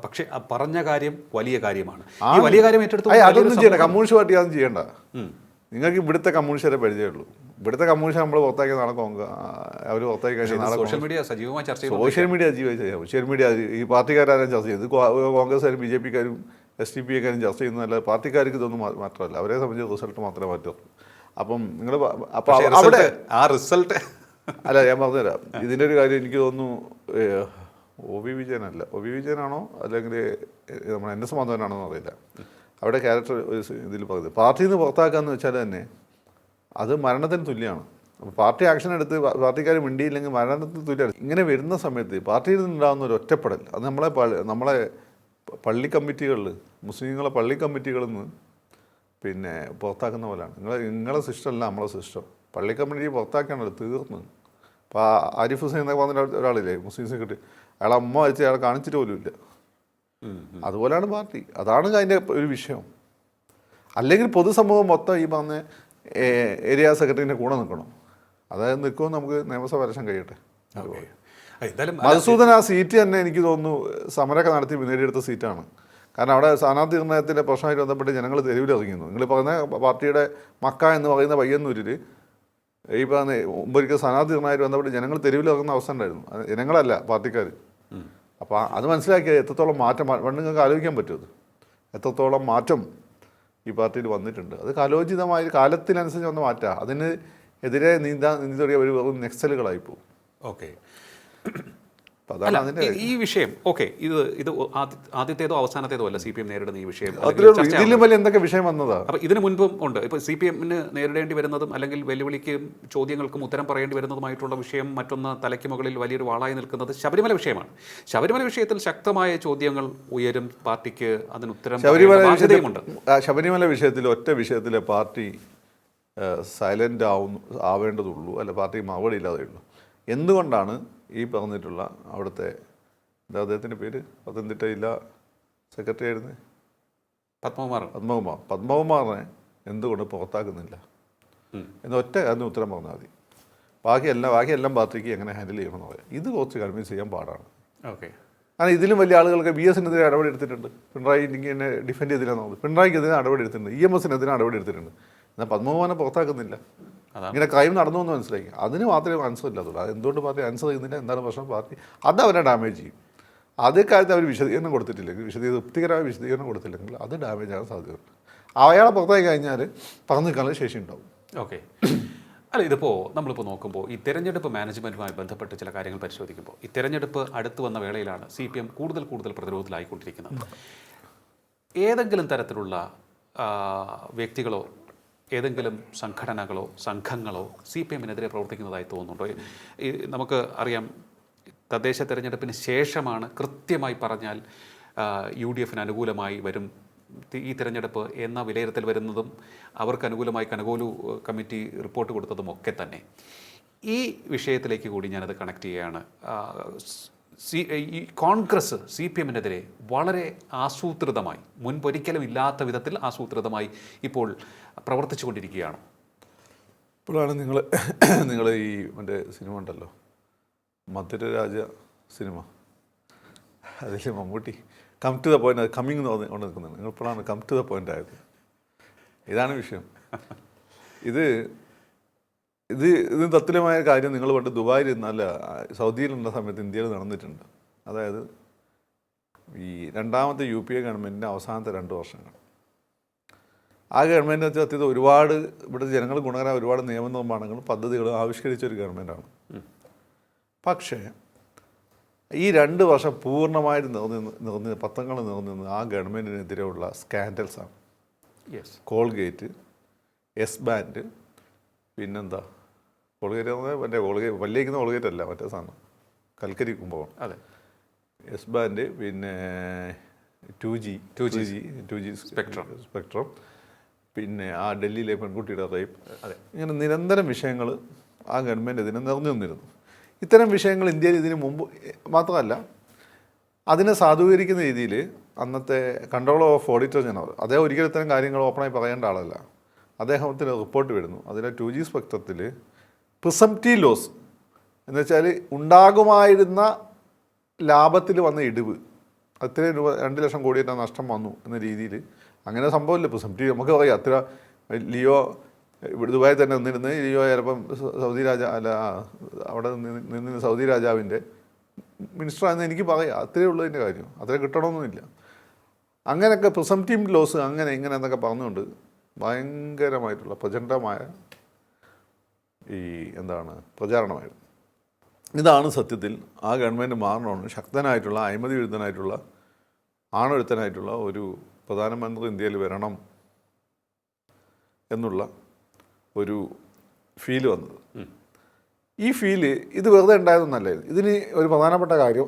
പക്ഷേ പറഞ്ഞ കാര്യം വലിയ കാര്യമാണ്. ഈ വലിയ കാര്യം ഏറ്റെടുത്തു അതൊന്നും ചെയ്യണ്ട. കമ്മ്യൂണിസ്റ്റ് പാർട്ടി അതൊന്നും ചെയ്യണ്ട. നിങ്ങൾക്ക് ഇവിടുത്തെ കമ്മ്യൂണിസ്റ്റുകാരെ പരിചയമുള്ളൂ. ഇവിടുത്തെ കമ്മ്യൂണിസ്റ്റ് നമ്മൾ പുറത്താക്കിയ നാളെ അവർ പുറത്താക്കി കഴിഞ്ഞാൽ നാളെ സോഷ്യൽ മീഡിയ സജീവമായി ചർച്ച ചെയ്യും. സോഷ്യൽ മീഡിയ ഈ പാർട്ടിക്കാരും ചർച്ച ചെയ്ത്, കോൺഗ്രസ്സുകാരും BJP-ക്കാരും SDPക്കാരും ചർച്ച ചെയ്യുന്നതല്ല. പാർട്ടിക്കാർക്ക് ഇതൊന്നും മാത്രമല്ല, അവരെ സംബന്ധിച്ച് റിസൾട്ട് മാത്രമേ പറ്റുള്ളൂ. അപ്പം നിങ്ങൾ അവിടെ ആ റിസൾട്ട് അല്ല, ഞാൻ പറഞ്ഞുതരാം. ഇതിൻ്റെ ഒരു കാര്യം എനിക്ക് തോന്നുന്നു OV വിജയനല്ല, OV വിജയനാണോ അല്ലെങ്കിൽ നമ്മുടെ NS മാധവനാണോന്ന് അറിയില്ല. അവിടെ ക്യാരക്ടർ ഇതിൽ പറയുന്നത് പാർട്ടിയിൽ നിന്ന് പുറത്താക്കാന്ന് വെച്ചാൽ തന്നെ അത് മരണത്തിന് തുല്യമാണ്. അപ്പോൾ പാർട്ടി ആക്ഷൻ എടുത്ത് പാർട്ടിക്കാർ മിണ്ടിയില്ലെങ്കിൽ മരണത്തിന് തുല്യമാണ്. ഇങ്ങനെ വരുന്ന സമയത്ത് പാർട്ടിയിൽ നിന്നുണ്ടാകുന്ന ഒരു ഒറ്റപ്പെടൽ, അത് നമ്മളെ പള്ളി കമ്മിറ്റികളിൽ, മുസ്ലിങ്ങളെ പള്ളി കമ്മിറ്റികളിൽ നിന്ന് പിന്നെ പുറത്താക്കുന്ന പോലെയാണ്. നിങ്ങളെ സിസ്റ്റമല്ല നമ്മളെ സിസ്റ്റം. പള്ളി കമ്മിറ്റി പുറത്താക്കാണല്ലോ, തീർന്ന്. അപ്പോൾ ആരിഫ് ഹുസൈൻ എന്നൊക്കെ പറഞ്ഞ ഒരാളില്ലേ, മുസ്ലിം സെക്രട്ടറി, അയാളെ അമ്മ വെച്ച് അയാളെ കാണിച്ചിട്ട് പോലും ഇല്ല. അതുപോലെയാണ് പാർട്ടി. അതാണ് അതിൻ്റെ ഒരു വിഷയം. അല്ലെങ്കിൽ പൊതുസമൂഹം മൊത്തം ഈ പറഞ്ഞ ഏരിയ സെക്രട്ടറിൻ്റെ കൂടെ നിൽക്കണം. അതായത് നിൽക്കുമ്പോൾ നമുക്ക് നിയമസഭ ഇലക്ഷൻ കഴിയട്ടെ. മധുസൂദൻ ആ സീറ്റ് തന്നെ എനിക്ക് തോന്നുന്നു സമരമൊക്കെ നടത്തി നേടിയെടുത്ത സീറ്റാണ്. കാരണം അവിടെ സ്ഥാനാർത്ഥി നിർണയത്തിൻ്റെ പ്രശ്നമായിട്ട് ബന്ധപ്പെട്ട് ജനങ്ങൾ തെരുവിലിറങ്ങിയിരുന്നു. നിങ്ങൾ പറയുന്ന പാർട്ടിയുടെ മക്ക എന്ന് പറയുന്ന പയ്യന്നൂരിൽ ഈ പറഞ്ഞ മുമ്പൊരിക്കൽ സ്ഥാനാർത്ഥി നിർണയമായിട്ട് ബന്ധപ്പെട്ട് ജനങ്ങൾ തെരുവിലിറങ്ങുന്ന അവസ്ഥ ഉണ്ടായിരുന്നു. ജനങ്ങളല്ല, പാർട്ടിക്കാർ. അപ്പോൾ അത് മനസ്സിലാക്കിയാൽ എത്രത്തോളം മാറ്റം നിങ്ങൾക്ക് ആലോചിക്കാൻ പറ്റും. എത്രത്തോളം മാറ്റം ഈ പാർട്ടിയിൽ വന്നിട്ടുണ്ട്. അത് കാലോചിതമായ കാലത്തിനനുസരിച്ച് വന്ന് മാറ്റാം. അതിന് എതിരെ നീന്തി ഒരു വെറും നെക്സലുകളായിപ്പോവും. ഓക്കെ, ഈ വിഷയം ഓക്കെ, ഇത് ആദ്യത്തേതോ അവസാനത്തേതോ അല്ല CPM നേരിടുന്ന ഈ വിഷയം. ഇതിലും വലിയ എന്തൊക്കെ വിഷയം വന്നതാ. അപ്പോൾ ഇതിനു മുൻപും ഉണ്ട്. ഇപ്പോൾ CPMന് നേരിടേണ്ടി വരുന്നതും അല്ലെങ്കിൽ വെല്ലുവിളിക്കും ചോദ്യങ്ങൾക്കും ഉത്തരം പറയേണ്ടി വരുന്നതുമായിട്ടുള്ള വിഷയം. മറ്റൊന്ന് തലയ്ക്ക് മുകളിൽ വലിയൊരു വാളായി നിൽക്കുന്നത് ശബരിമല വിഷയമാണ്. ശബരിമല വിഷയത്തിൽ ശക്തമായ ചോദ്യങ്ങൾ ഉയരും. പാർട്ടിക്ക് അതിന് ഉത്തരം ബാധ്യതയുമുണ്ട്. ശബരിമല വിഷയത്തിൽ ഒറ്റ വിഷയത്തിലെ പാർട്ടി സൈലൻ്റ് ആവേണ്ടതുള്ളൂ, അല്ല പാർട്ടി മറുപടി ഇല്ലാതെ ഉള്ളൂ. എന്തുകൊണ്ടാണ് ഈ പറഞ്ഞിട്ടുള്ള അവിടുത്തെ അദ്ദേഹത്തിൻ്റെ പേര് പത്തനംതിട്ട ജില്ലാ സെക്രട്ടറി ആയിരുന്നു പത്മകുമാറിനെ എന്തുകൊണ്ട് പുറത്താക്കുന്നില്ല എന്ന ഒറ്റ അതിന് ഉത്തരം പറഞ്ഞാൽ മതി. ബാക്കിയെല്ലാം പാർട്ടിക്ക് എങ്ങനെ ഹാൻഡിൽ ചെയ്യണമെന്ന് പറയാം. ഇത് കുറച്ച് കൺവിൻസ് ചെയ്യാൻ പാടാണ്. ഓക്കെ, കാരണം ഇതിലും വലിയ ആളുകൾക്ക് BS-നെതിരെ നടപടി എടുത്തിട്ടുണ്ട്. പിണറായി ഇങ്ങനെ ഡിഫെൻഡ് ചെയ്തില്ലെന്നുള്ളത്. പിണറായിക്കെതിരെ നടപടി എടുത്തിട്ടുണ്ട്. EMS-നെതിരെ നടപടി എടുത്തിട്ടുണ്ട്. എന്നാൽ പത്മകുമാറിനെ പുറത്താക്കുന്നില്ല. ഇങ്ങനെ ക്രൈം നടന്നു എന്ന് മനസ്സിലാക്കി. അതിന് മാത്രമേ ആൻസർ ഇല്ലാത്തുള്ളൂ. അത് എന്തുകൊണ്ട് പാർട്ടി ആൻസർ ചെയ്യുന്നില്ല, എന്താണ് പ്രശ്നം, പാർട്ടി അത് അവരെ ഡാമേജ് ചെയ്യും. അതേ കാര്യത്തിൽ അവർ വിശദീകരണം കൊടുത്തിട്ടില്ലെങ്കിൽ, തൃപ്തികരമായ വിശദീകരണം കൊടുത്തില്ലെങ്കിൽ അത് ഡാമേജ് ആകാൻ സാധ്യതയുണ്ട്. അയാളെ പുറത്താക്കി കഴിഞ്ഞാൽ പറഞ്ഞു നിൽക്കാനുള്ള ശേഷി ഉണ്ടാവും. ഓക്കെ, അല്ല ഇതിപ്പോൾ നമ്മളിപ്പോൾ നോക്കുമ്പോൾ ഈ തെരഞ്ഞെടുപ്പ് മാനേജ്മെൻറ്റുമായി ബന്ധപ്പെട്ട് ചില കാര്യങ്ങൾ പരിശോധിക്കുമ്പോൾ ഈ തെരഞ്ഞെടുപ്പ് അടുത്ത് വന്ന വേളയിലാണ് CPM കൂടുതൽ പ്രതിരോധത്തിലായിക്കൊണ്ടിരിക്കുന്നത്. ഏതെങ്കിലും തരത്തിലുള്ള വ്യക്തികളോ ഏതെങ്കിലും സംഘടനകളോ സംഘങ്ങളോ CPM-നെതിരെ പ്രവർത്തിക്കുന്നതായി തോന്നുന്നുണ്ടോ? നമുക്ക് അറിയാം, തദ്ദേശ തെരഞ്ഞെടുപ്പിന് ശേഷമാണ് കൃത്യമായി പറഞ്ഞാൽ UDF-ന് അനുകൂലമായി വരും ഈ തിരഞ്ഞെടുപ്പ് എന്ന വിലയിരുത്തൽ വരുന്നതും അവർക്ക് അനുകൂലമായി കനകോലു കമ്മിറ്റി റിപ്പോർട്ട് കൊടുത്തതും ഒക്കെ തന്നെ. ഈ വിഷയത്തിലേക്ക് കൂടി ഞാനത് കണക്ട് ചെയ്യുകയാണ്. ഈ കോൺഗ്രസ് CPM-നെതിരെ വളരെ ആസൂത്രിതമായി, മുൻപൊരിക്കലും ഇല്ലാത്ത വിധത്തിൽ ആസൂത്രിതമായി ഇപ്പോൾ പ്രവർത്തിച്ചു കൊണ്ടിരിക്കുകയാണ്. ഇപ്പോഴാണ് നിങ്ങൾ ഈ മറ്റേ സിനിമ ഉണ്ടല്ലോ, മധുരരാജ സിനിമ, അതിൽ Mammootty come to the point, coming എന്ന് കൊണ്ട് നിൽക്കുന്നത്. നിങ്ങൾ ഇപ്പോഴാണ് കം ടു ദ പോയിന്റ് ആയത്. ഇതാണ് വിഷയം. ഇതിന് തത്തുല്യമായ കാര്യം നിങ്ങൾ പണ്ട് ദുബായിൽ അല്ല സൗദിയിലുണ്ട സമയത്ത് ഇന്ത്യയിൽ നടന്നിട്ടുണ്ട്. അതായത് ഈ രണ്ടാമത്തെ UPA ഗവൺമെൻറ്റിൻ്റെ അവസാനത്തെ 2 വർഷങ്ങൾ ആ ഗവൺമെൻറ് വെച്ചാൽ സത്യത്തിൽ ഒരുപാട് ഇവിടുത്തെ ജനങ്ങൾ ഗുണകരമായ ഒരുപാട് നിയമനിർമ്മാണങ്ങളും പദ്ധതികളും ആവിഷ്കരിച്ചൊരു ഗവൺമെൻറ്റാണ്. പക്ഷേ ഈ 2 വർഷം പൂർണ്ണമായിട്ട് നിറഞ്ഞ് പത്രങ്ങൾ നിറഞ്ഞ് ആ ഗവൺമെൻറ്റിനെതിരെയുള്ള സ്കാൻഡൽസാണ്. കോൾഗേറ്റ്, യെസ് ബാൻഡ്, പിന്നെന്താ കോൾഗേറ്റ് മറ്റേ പല്ലിയേക്കുന്ന കോൾഗേറ്റ് അല്ല, മറ്റേ സാധനം കൽക്കരി കുമ്പകോണം. അതെ, യെസ് ബാൻഡ്, പിന്നെ 2G സ്പെക്ട്രം, പിന്നെ ആ ഡൽഹിയിലെ പെൺകുട്ടിയുടെ റേപ്പ്. അതെ, ഇങ്ങനെ നിരന്തരം വിഷയങ്ങൾ ആ ഗവൺമെൻറ് ഇതിനെ നിറഞ്ഞു നിന്നിരുന്നു. ഇത്തരം വിഷയങ്ങൾ ഇന്ത്യയിൽ ഇതിനു മുമ്പ് മാത്രമല്ല, അതിനെ സാധൂകരിക്കുന്ന രീതിയിൽ അന്നത്തെ കൺട്രോളർ ഓഫ് ഓഡിറ്റർ ജനറൽ അദ്ദേഹം ഒരിക്കലും ഇത്തരം കാര്യങ്ങൾ ഓപ്പണായി പറയേണ്ട ആളല്ല. അദ്ദേഹത്തിന് റിപ്പോർട്ട് വരുന്നു. അതിലെ 2G സ്പെക്ട്രത്തിൽ പ്രിസംപ്റ്റീവ് ലോസ് എന്ന് വെച്ചാൽ ഉണ്ടാകുമായിരുന്ന ലാഭത്തിൽ വന്ന ഇടിവ്, അത്രയും രൂപ 2 ലക്ഷം കോടിയുടെ നഷ്ടം വന്നു എന്ന രീതിയിൽ. അങ്ങനെ സംഭവമില്ല പ്രിസംപ്റ്റീവ്. നമുക്ക് പറയാം അത്ര ലിയോ ദുബായിൽ തന്നെ നിന്നിരുന്ന് ലിയോ ചിലപ്പം അവിടെ നിന്ന് സൗദി രാജാവിൻ്റെ മിനിസ്റ്ററാണെന്ന് എനിക്ക് പറയാം. അത്രയേ ഉള്ളൂ അതിൻ്റെ കാര്യം. അത്രേ കിട്ടണമെന്നില്ല. അങ്ങനെയൊക്കെ പ്രിസംപ്റ്റീവ് ലോസ് അങ്ങനെ ഇങ്ങനെ എന്നൊക്കെ പറഞ്ഞുകൊണ്ട് ഭയങ്കരമായിട്ടുള്ള പ്രചണ്ഡമായ ഈ പ്രചാരണമായിരുന്നു. ഇതാണ് സത്യത്തിൽ ആ ഗവൺമെൻറ് മാറണമെന്ന് ശക്തനായിട്ടുള്ള അഴിമതി വിരുദ്ധനായിട്ടുള്ള ആണൊരുത്തനായിട്ടുള്ള ഒരു പ്രധാനമന്ത്രി ഇന്ത്യയിൽ വരണം എന്നുള്ള ഒരു ഫീല് വന്നത്. ഈ ഫീല് ഇത് വെറുതെ ഉണ്ടായതൊന്നല്ലായിരുന്നു. ഇതിന് ഒരു പ്രധാനപ്പെട്ട കാര്യം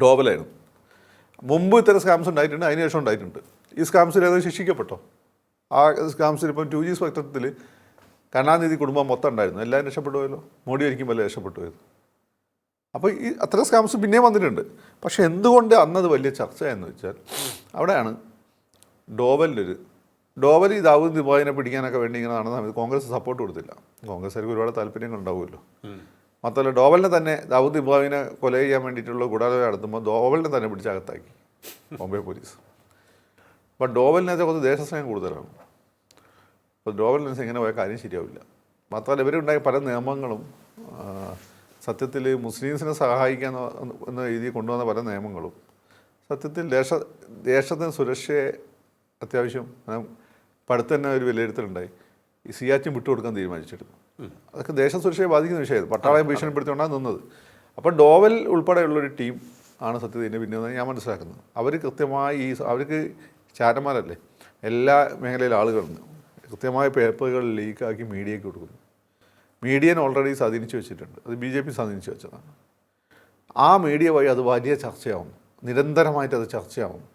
ഡോബലായിരുന്നു. മുമ്പ് ഇത്തരം സ്കാംസ് ഉണ്ടായിട്ടുണ്ട്, അതിനുശേഷം ഉണ്ടായിട്ടുണ്ട്. ഈ സ്കാംസിൽ ഏതോ ശിക്ഷിക്കപ്പെട്ടോ? ആ സ്കാംസിൽ ഇപ്പം 2G സ്പെക്ട്രത്തിൽ കരുണാനിധി കുടുംബം മൊത്തം ഉണ്ടായിരുന്നു. എല്ലാവരും രക്ഷപ്പെട്ടു പോയല്ലോ. മോഡി ഒരിക്കും വല്ല രക്ഷപ്പെട്ടു പോയത്. അപ്പോൾ ഈ അത്തരം സ്കാംസ് പിന്നെയും വന്നിട്ടുണ്ട്. പക്ഷേ എന്തുകൊണ്ട് അന്നത് വലിയ ചർച്ചയെന്ന് വെച്ചാൽ അവിടെയാണ് ഡോവൽ ഈ ദാവൂദ് ഇബ്രാഹിമിനെ പിടിക്കാനൊക്കെ വേണ്ടി ഇങ്ങനെ നടന്ന സമയത്ത് കോൺഗ്രസ് സപ്പോർട്ട് കൊടുത്തില്ല. കോൺഗ്രസ്സുകാർക്ക് ഒരുപാട് താല്പര്യങ്ങൾ ഉണ്ടാവുമല്ലോ. മാത്രമല്ല ഡോവലിനെ തന്നെ ദാവൂദ് ഇബ്രാഹിമിനെ കൊല ചെയ്യാൻ വേണ്ടിയിട്ടുള്ള ഗൂഢാലോചന നടത്തുമ്പോൾ ഡോവലിനെ തന്നെ പിടിച്ചകത്താക്കി ബോംബെ പോലീസ്. അപ്പോൾ ഡോവലിനകത്ത് കുറച്ച് ദേശസ്നേഹം കൂടുതലാണ്. അപ്പോൾ ഡോവലിനെ ഇങ്ങനെ പോയ കാര്യം ശരിയാവില്ല. മാത്രമല്ല ഇവരുണ്ടായ പല നിയമങ്ങളും സത്യത്തിൽ മുസ്ലിംസിനെ സഹായിക്കാൻ എന്ന രീതിയിൽ കൊണ്ടുവന്ന പല നിയമങ്ങളും സത്യത്തിൽ ദേശത്തിന് സുരക്ഷയെ അത്യാവശ്യം പടുത്ത് തന്നെ ഒരു വിലയിരുത്തലുണ്ടായി. ഈ സിയാച്ചിൻ വിട്ടുകൊടുക്കാൻ തീരുമാനിച്ചിരുന്നു. അതൊക്കെ ദേശസുരക്ഷയെ ബാധിക്കുന്ന വിഷയമായിരുന്നു. പട്ടാളയെ ഭീഷണിപ്പെടുത്തിക്കൊണ്ടാണ് നിന്നത്. അപ്പോൾ ഡോവൽ ഉൾപ്പെടെയുള്ളൊരു ടീം ആണ് സത്യത്തിൽ ഇതിൻ്റെ പിന്നെ ഞാൻ മനസ്സിലാക്കുന്നത്. അവർ കൃത്യമായി അവർക്ക് ചാരന്മാരല്ലേ, എല്ലാ മേഖലയിലും ആളുകളുണ്ട്. കൃത്യമായ പേപ്പറുകൾ ലീക്കാക്കി മീഡിയയ്ക്ക് കൊടുക്കുന്നു. മീഡിയനെ ഓൾറെഡി സ്വാധീനിച്ച് വെച്ചിട്ടുണ്ട്. അത് BJP സ്വാധീനിച്ച് വെച്ചതാണ്. ആ മീഡിയ വഴി അത് വലിയ ചർച്ചയാവുന്നു. നിരന്തരമായിട്ട് അത് ചർച്ചയാവുന്നു.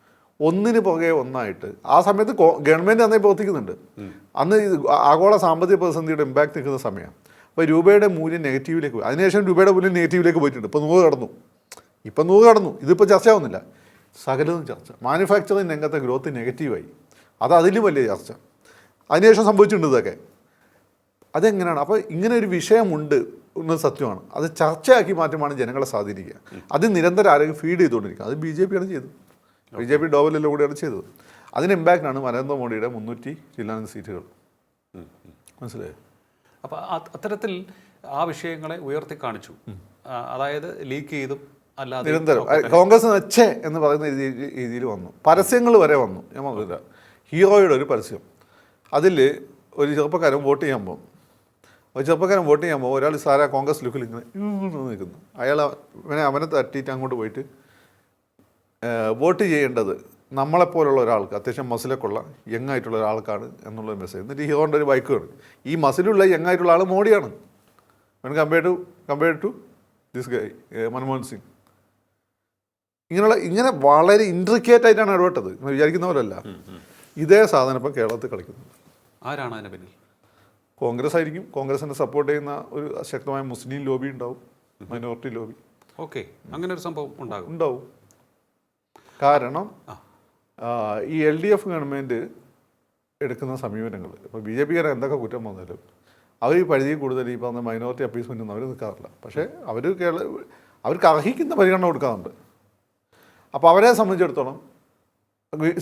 ഒന്നിന് പുറകെ ഒന്നായിട്ട്. ആ സമയത്ത് ഗവൺമെൻറ് അന്നേ പ്രവർത്തിക്കുന്നുണ്ട്. അന്ന് ആഗോള സാമ്പത്തിക പ്രതിസന്ധിയുടെ ഇമ്പാക്ട് നിൽക്കുന്ന സമയമാണ്. അപ്പോൾ രൂപയുടെ മൂല്യം നെഗറ്റീവിലേക്ക് പോയി. അതിനുശേഷം രൂപയുടെ മൂല്യം നെഗറ്റീവിലേക്ക് പോയിട്ടുണ്ട്. ഇപ്പോൾ 100 കടന്നു. ഇതിപ്പോൾ ചർച്ചയാവുന്നില്ല. സകലതും ചർച്ച. മാനുഫാക്ചറിങ് രംഗത്തെ ഗ്രോത്ത് നെഗറ്റീവായി. അതിലും വലിയ ചർച്ച. അതിനുശേഷം സംഭവിച്ചിട്ടുണ്ട് ഇതൊക്കെ. അതെങ്ങനെയാണ്? അപ്പോൾ ഇങ്ങനെ ഒരു വിഷയമുണ്ട് എന്നത് സത്യമാണ്. അത് ചർച്ചയാക്കി മാറ്റുമാണ് ജനങ്ങളെ സ്വാധീനിക്കുക. അത് നിരന്തരം ആരെങ്കിലും ഫീഡ് ചെയ്തുകൊണ്ടിരിക്കുക. അത് BJP ആണ് ചെയ്തത്. BJP ഡോവലിലും കൂടിയാണ് ചെയ്തത്. അതിന് ഇമ്പാക്റ്റാണ് നരേന്ദ്രമോദിയുടെ 300 ചില്ലാനം സീറ്റുകൾ. മനസ്സിലായോ? അപ്പോൾ അത്തരത്തിൽ ആ വിഷയങ്ങളെ ഉയർത്തി കാണിച്ചു. അതായത് ലീക്ക് ചെയ്തും അല്ലാതെ നിരന്തരം കോൺഗ്രസ് നച്ചേ എന്ന് പറയുന്ന രീതിയിൽ വന്നു. പരസ്യങ്ങൾ വരെ വന്നു. ഞാൻ പറഞ്ഞില്ല, ഹീറോയുടെ ഒരു പരസ്യം. അതിൽ ഒരു ചെറുപ്പക്കാരൻ വോട്ട് ചെയ്യാൻ പോകും. ഒരാൾ സാരാ കോൺഗ്രസ് ലുക്കിൽ ഇങ്ങനെ നിൽക്കുന്നു. അവനെ തട്ടിയിട്ട് അങ്ങോട്ട് പോയിട്ട് വോട്ട് ചെയ്യേണ്ടത് നമ്മളെപ്പോലുള്ള ഒരാൾക്ക്, അത്യാവശ്യം മസിലൊക്കെയുള്ള യങ്ങായിട്ടുള്ള ഒരാൾക്കാണ് എന്നുള്ള മെസ്സേജ്. എന്നിട്ട് ഹീറോൻ്റെ ഒരു ബൈക്കാണ്. ഈ മസിലുള്ള യങ്ങായിട്ടുള്ള ആൾ മോഡിയാണ്. Compare to this guy Manmohan Singh. ഇങ്ങനെ വളരെ ഇൻട്രിക്കേറ്റ് ആയിട്ടാണ് ഇടപെട്ടത്. വിചാരിക്കുന്ന പോലല്ല. ഇതേ സാധനം ഇപ്പം കേരളത്തിൽ കളിക്കുന്നത്. ആരാണ് അതിന് പിന്നിൽ? കോൺഗ്രസ് ആയിരിക്കും. കോൺഗ്രസിനെ സപ്പോർട്ട് ചെയ്യുന്ന ഒരു ശക്തമായ മുസ്ലിം ലോബി ഉണ്ടാവും, മൈനോറിറ്റി ലോബി. ഓക്കെ, അങ്ങനെ ഒരു സംഭവം ഉണ്ടാവും. കാരണം ഈ LDF ഗവൺമെൻറ് എടുക്കുന്ന സമീപനങ്ങൾ, ഇപ്പോൾ BJPക്കാരെ എന്തൊക്കെ കുറ്റം വന്നാലും അവർ ഈ പരിധിയിൽ കൂടുതൽ ഈ പറഞ്ഞ മൈനോറിറ്റി അപ്പീസ്മെൻറ്റൊന്നും അവർ നിൽക്കാറില്ല. പക്ഷേ അവർക്ക് അർഹിക്കുന്ന പരിഗണന കൊടുക്കാറുണ്ട്. അപ്പോൾ അവരെ സംബന്ധിച്ചിടത്തോളം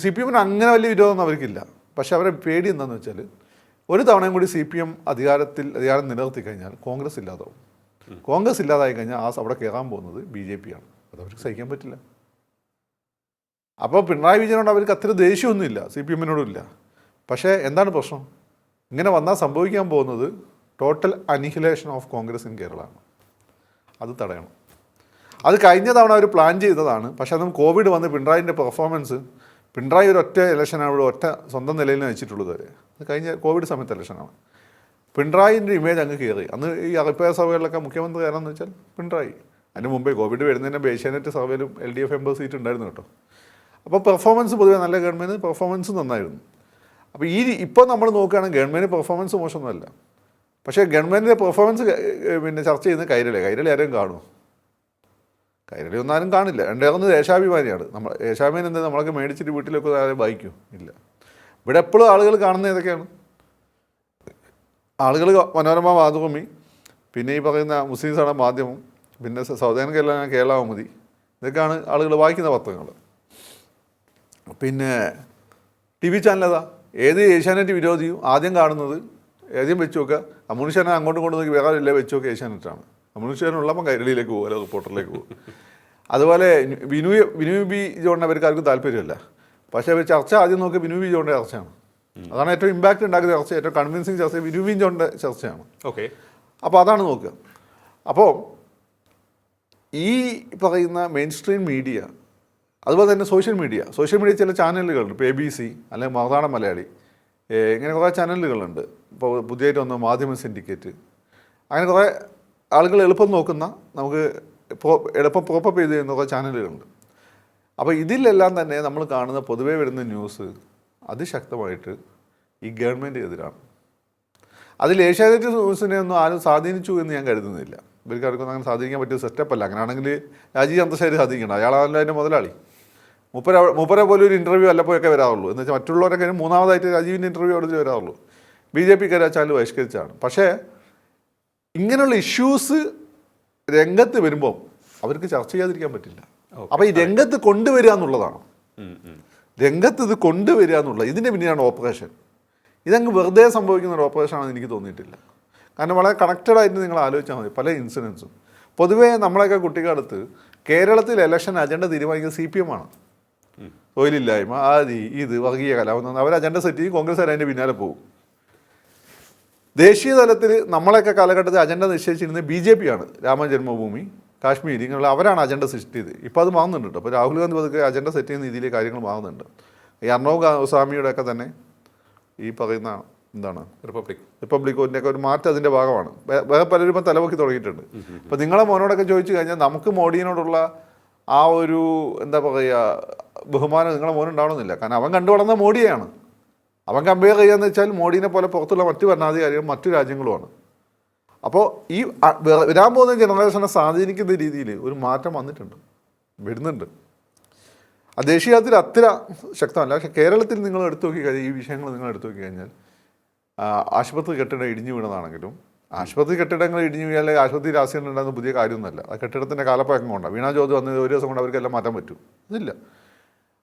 CPM അങ്ങനെ വലിയ വിരോധമൊന്നും അവർക്കില്ല. പക്ഷേ അവരെ പേടി എന്താണെന്ന് വെച്ചാൽ ഒരു തവണയും കൂടി CPM അധികാരം നിലനിർത്തി കഴിഞ്ഞാൽ കോൺഗ്രസ് ഇല്ലാതാവും. കോൺഗ്രസ് ഇല്ലാതായി കഴിഞ്ഞാൽ അവിടെ കയറാൻ പോകുന്നത് BJP ആണ്. അതവർക്ക് സഹിക്കാൻ പറ്റില്ല. അപ്പോൾ പിണറായി വിജയനോട് അവർക്ക് അത്ര ദേഷ്യമൊന്നുമില്ല, CPM-നോടും ഇല്ല. പക്ഷേ എന്താണ് പ്രശ്നം? ഇങ്ങനെ വന്നാൽ സംഭവിക്കാൻ പോകുന്നത് total annihilation of Congress in Kerala ആണ്. അത് തടയണം. അത് കഴിഞ്ഞ തവണ അവർ പ്ലാൻ ചെയ്തതാണ്. പക്ഷേ അതും കോവിഡ് വന്ന് പിണറായി ഒരു ഒറ്റ ഇലക്ഷനാണ് ഇവിടെ ഒറ്റ സ്വന്തം നിലയിൽ നയിച്ചിട്ടുള്ളത് വരെ. അത് കഴിഞ്ഞ കോവിഡ് സമയത്ത് ഇലക്ഷനാണ്. പിണറായിൻ്റെ ഇമേജ് അങ്ങ് കയറി. അന്ന് ഈ അഭിപ്രായ സർവേകളിലൊക്കെ മുഖ്യമന്ത്രി ആരാണെന്ന് വെച്ചാൽ പിണറായി. അതിന് മുമ്പേ കോവിഡ് വരുന്നതിൻ്റെ ഏഷ്യാനെറ്റ് സർവേയിലും LDF 80 സീറ്റ് ഉണ്ടായിരുന്നു കേട്ടോ. അപ്പോൾ പെർഫോമൻസ് പൊതുവെ നല്ല ഗവൺമെൻറ് പെർഫോമൻസ് നന്നായിരുന്നു. അപ്പോൾ ഇപ്പോൾ നമ്മൾ നോക്കുകയാണെങ്കിൽ ഗവൺമെൻറ് പെർഫോമൻസ് മോശമൊന്നുമല്ല. പക്ഷേ ഗവൺമെൻറ്റിൻ്റെ പെർഫോമൻസ് ചർച്ച ചെയ്യുന്നത് കൈരളി ആരെയും കാണുമോ? കൈരളി ഒന്നാരും കാണില്ല. രണ്ടാമത് ദേശാഭിമാനിയാണ്. ദേശാഭിമാനി എന്താ നമ്മളൊക്കെ മേടിച്ചിട്ട് വീട്ടിലൊക്കെ ആരെയും വായിക്കും? ഇല്ല. ഇവിടെ എപ്പോഴും ആളുകൾ കാണുന്നത് ഏതൊക്കെയാണ്? ആളുകൾ മനോരമ, മാതൃഭൂമി, പിന്നെ ഈ പറയുന്ന മുസ്ലിംസാണ് മാധ്യമം, പിന്നെ സൗദാൻ കേരള കൗമുദി, ഇതൊക്കെയാണ് ആളുകൾ വായിക്കുന്ന പത്രങ്ങൾ. പിന്നെ TV ചാനൽ ഏത് ഏഷ്യാനെറ്റ് വിരോധിയും ആദ്യം കാണുന്നത് ആദ്യം വെച്ച് നോക്കുക അമുനുഷ്യനെ അങ്ങോട്ടും കൊണ്ട് നോക്കി വേറെ ഇല്ല വെച്ച് നോക്കുക ഏഷ്യാനെറ്റാണ്. അമുനുഷ്യനുള്ളപ്പോൾ കൈരളിയിലേക്ക് പോകും, അല്ല റിപ്പോർട്ടറിലേക്ക് പോകും. അതുപോലെ ബിനു ബി ജോണിനെ അവർക്ക് ആർക്കും താല്പര്യമല്ല. പക്ഷേ അവർ ചർച്ച ആദ്യം നോക്കി ബിനു ബി ജോണിൻ്റെ ചർച്ചയാണ്. അതാണ് ഏറ്റവും ഇമ്പാക്റ്റ് ഉണ്ടാക്കുന്ന ചർച്ച, ഏറ്റവും കൺവിൻസിങ് ചർച്ച ബിനു ബി ജോണിൻ്റെ ചർച്ചയാണ്. ഓക്കെ, അപ്പോൾ അതാണ് നോക്കുക. അപ്പോൾ ഈ പറയുന്ന മെയിൻ സ്ട്രീം മീഡിയ, അതുപോലെ തന്നെ സോഷ്യൽ മീഡിയ ചില ചാനലുകളുണ്ട്. ഇപ്പോൾ ABC അല്ലെങ്കിൽ മറുനാടൻ മലയാളി, ഇങ്ങനെ കുറേ ചാനലുകളുണ്ട്. ഇപ്പോൾ പുതിയതായിട്ട് വന്ന മാധ്യമ സിൻഡിക്കേറ്റ്, അങ്ങനെ കുറേ ആളുകൾ എളുപ്പം നോക്കുന്ന, നമുക്ക് എളുപ്പം പ്രോപ്പപ്പ് ചെയ്ത് ചെയ്യുന്ന കുറേ ചാനലുകളുണ്ട്. അപ്പോൾ ഇതിലെല്ലാം തന്നെ നമ്മൾ കാണുന്ന പൊതുവേ വരുന്ന ന്യൂസ് അതിശക്തമായിട്ട് ഈ ഗവൺമെൻറ് എതിരാണ്. അതിൽ ഏഷ്യാനെറ്റ് ന്യൂസിനെ ഒന്നും ആരും സ്വാധീനിച്ചു എന്ന് ഞാൻ കരുതുന്നില്ല. ഇവർക്ക് ആർക്കൊന്നും അങ്ങനെ സാധിക്കാൻ പറ്റിയ സെറ്റപ്പ് അല്ല. അങ്ങനെയാണെങ്കിൽ രാജീവ് ചന്ദ്രശേഖർ സാധിക്കണം, അയാളാണല്ലോ അതിൻ്റെ മുതലാളി. മൂപ്പരെ പോലെ ഒരു ഇൻ്റർവ്യൂ വല്ലപ്പോഴൊക്കെ വരാറുള്ളൂ. എന്ന് വെച്ചാൽ മറ്റുള്ളവരൊക്കെ മൂന്നാമതായിട്ട് രാജീവിൻ്റെ ഇൻ്റർവ്യൂ എടുത്ത് വരാറുള്ളൂ. BJPക്കാരെ ചാനൽ ബഹിഷ്കരിച്ചാണ്. പക്ഷേ ഇങ്ങനെയുള്ള ഇഷ്യൂസ് രംഗത്ത് വരുമ്പോൾ അവർക്ക് ചർച്ച ചെയ്യാതിരിക്കാൻ പറ്റില്ല. അപ്പോൾ ഈ രംഗത്ത് കൊണ്ടുവരിക എന്നുള്ളതാണ്, രംഗത്ത് ഇത് കൊണ്ടുവരിക എന്നുള്ളത്, ഇതിൻ്റെ പിന്നെയാണ് ഓപ്പറേഷൻ. ഇതങ്ങ് വെറുതെ സംഭവിക്കുന്ന ഒരു ഓപ്പറേഷനാണെന്ന് എനിക്ക് തോന്നിയിട്ടില്ല. കാരണം വളരെ കണക്റ്റഡ് ആയിട്ട് നിങ്ങൾ ആലോചിച്ചാൽ മതി പല ഇൻസിഡൻസും. പൊതുവേ നമ്മളെയൊക്കെ കുട്ടിക്കാലത്ത് കേരളത്തിൽ ഇലക്ഷൻ അജണ്ട തീരുമാനിക്കുന്നത് CPM ആണ്. തൊഴിലില്ലായ്മ, ആദി, ഇത് വർഗീയ കലാപം, അവർ അജണ്ട സെറ്റ് ചെയ്യും, കോൺഗ്രസ് അതിൻ്റെ പിന്നാലെ പോകും. ദേശീയ തലത്തിൽ നമ്മളൊക്കെ കാലഘട്ടത്തിൽ അജണ്ട നിശ്ചയിച്ചിരുന്നത് BJP ആണ്. രാമ ജന്മഭൂമി, കാശ്മീർ, ഇങ്ങനെയുള്ള അവരാണ് അജണ്ട സെറ്റ് ചെയ്ത്. ഇപ്പോൾ അത് മാറുന്നുണ്ട് കേട്ടോ. അപ്പോൾ രാഹുൽ ഗാന്ധി പതുക്കെ അജണ്ട സെറ്റ് ചെയ്യുന്ന രീതിയിൽ കാര്യങ്ങൾ മാറുന്നുണ്ട്. ഈ അർണവ് ഗോസ്വാമിയുടെ ഒക്കെ തന്നെ ഈ പറയുന്ന എന്താണ് റിപ്പബ്ലിക്കിൻ്റെ ഒക്കെ ഒരു മാറ്റം അതിൻ്റെ ഭാഗമാണ്. വേറെ പലരും ഇപ്പം തലപൊക്കി തുടങ്ങിയിട്ടുണ്ട്. ഇപ്പം നിങ്ങളെ മോനോടൊക്കെ ചോദിച്ചു കഴിഞ്ഞാൽ നമുക്ക് മോഡിയോടുള്ള ആ ഒരു എന്താ പറയുക ബഹുമാനം നിങ്ങളെ മോനുണ്ടാവണമെന്നില്ല. കാരണം അവൻ കണ്ടു വളർന്ന മോഡിയാണ്. അവൻ കമ്പയർ ചെയ്യാന്ന് വെച്ചാൽ മോഡിനെ പോലെ പുറത്തുള്ള മറ്റു ഭരണാധികാരികളും മറ്റു രാജ്യങ്ങളുമാണ്. അപ്പോൾ ഈ വരാൻ പോകുന്ന ജനറേഷനെ സ്വാധീനിക്കുന്ന രീതിയിൽ ഒരു മാറ്റം വരുന്നുണ്ട്. ദേശീയ തലത്തിൽ അത്ര ശക്തമല്ല. പക്ഷേ കേരളത്തിൽ നിങ്ങൾ എടുത്തു നോക്കി കഴിഞ്ഞാൽ ഈ വിഷയങ്ങൾ നിങ്ങൾ എടുത്തു നോക്കി കഴിഞ്ഞാൽ ആശുപത്രി കെട്ടിടം ഇടിഞ്ഞു വീണതാണെങ്കിലും ആശുപത്രി കെട്ടിടങ്ങൾ ഇടിഞ്ഞു വീഴാൻ ആശുപത്രി രാഷ്ട്രീയം ഉണ്ടാകുന്ന പുതിയ കാര്യമൊന്നുമല്ല. ആ കെട്ടിടത്തിൻ്റെ കാലപ്പഴക്കം കൊണ്ടാണ്. വീണാ ജോതി വന്നത് ഒരു ദിവസം കൊണ്ട് അവർക്കെല്ലാം മാറ്റാൻ പറ്റും, ഇതില്ല.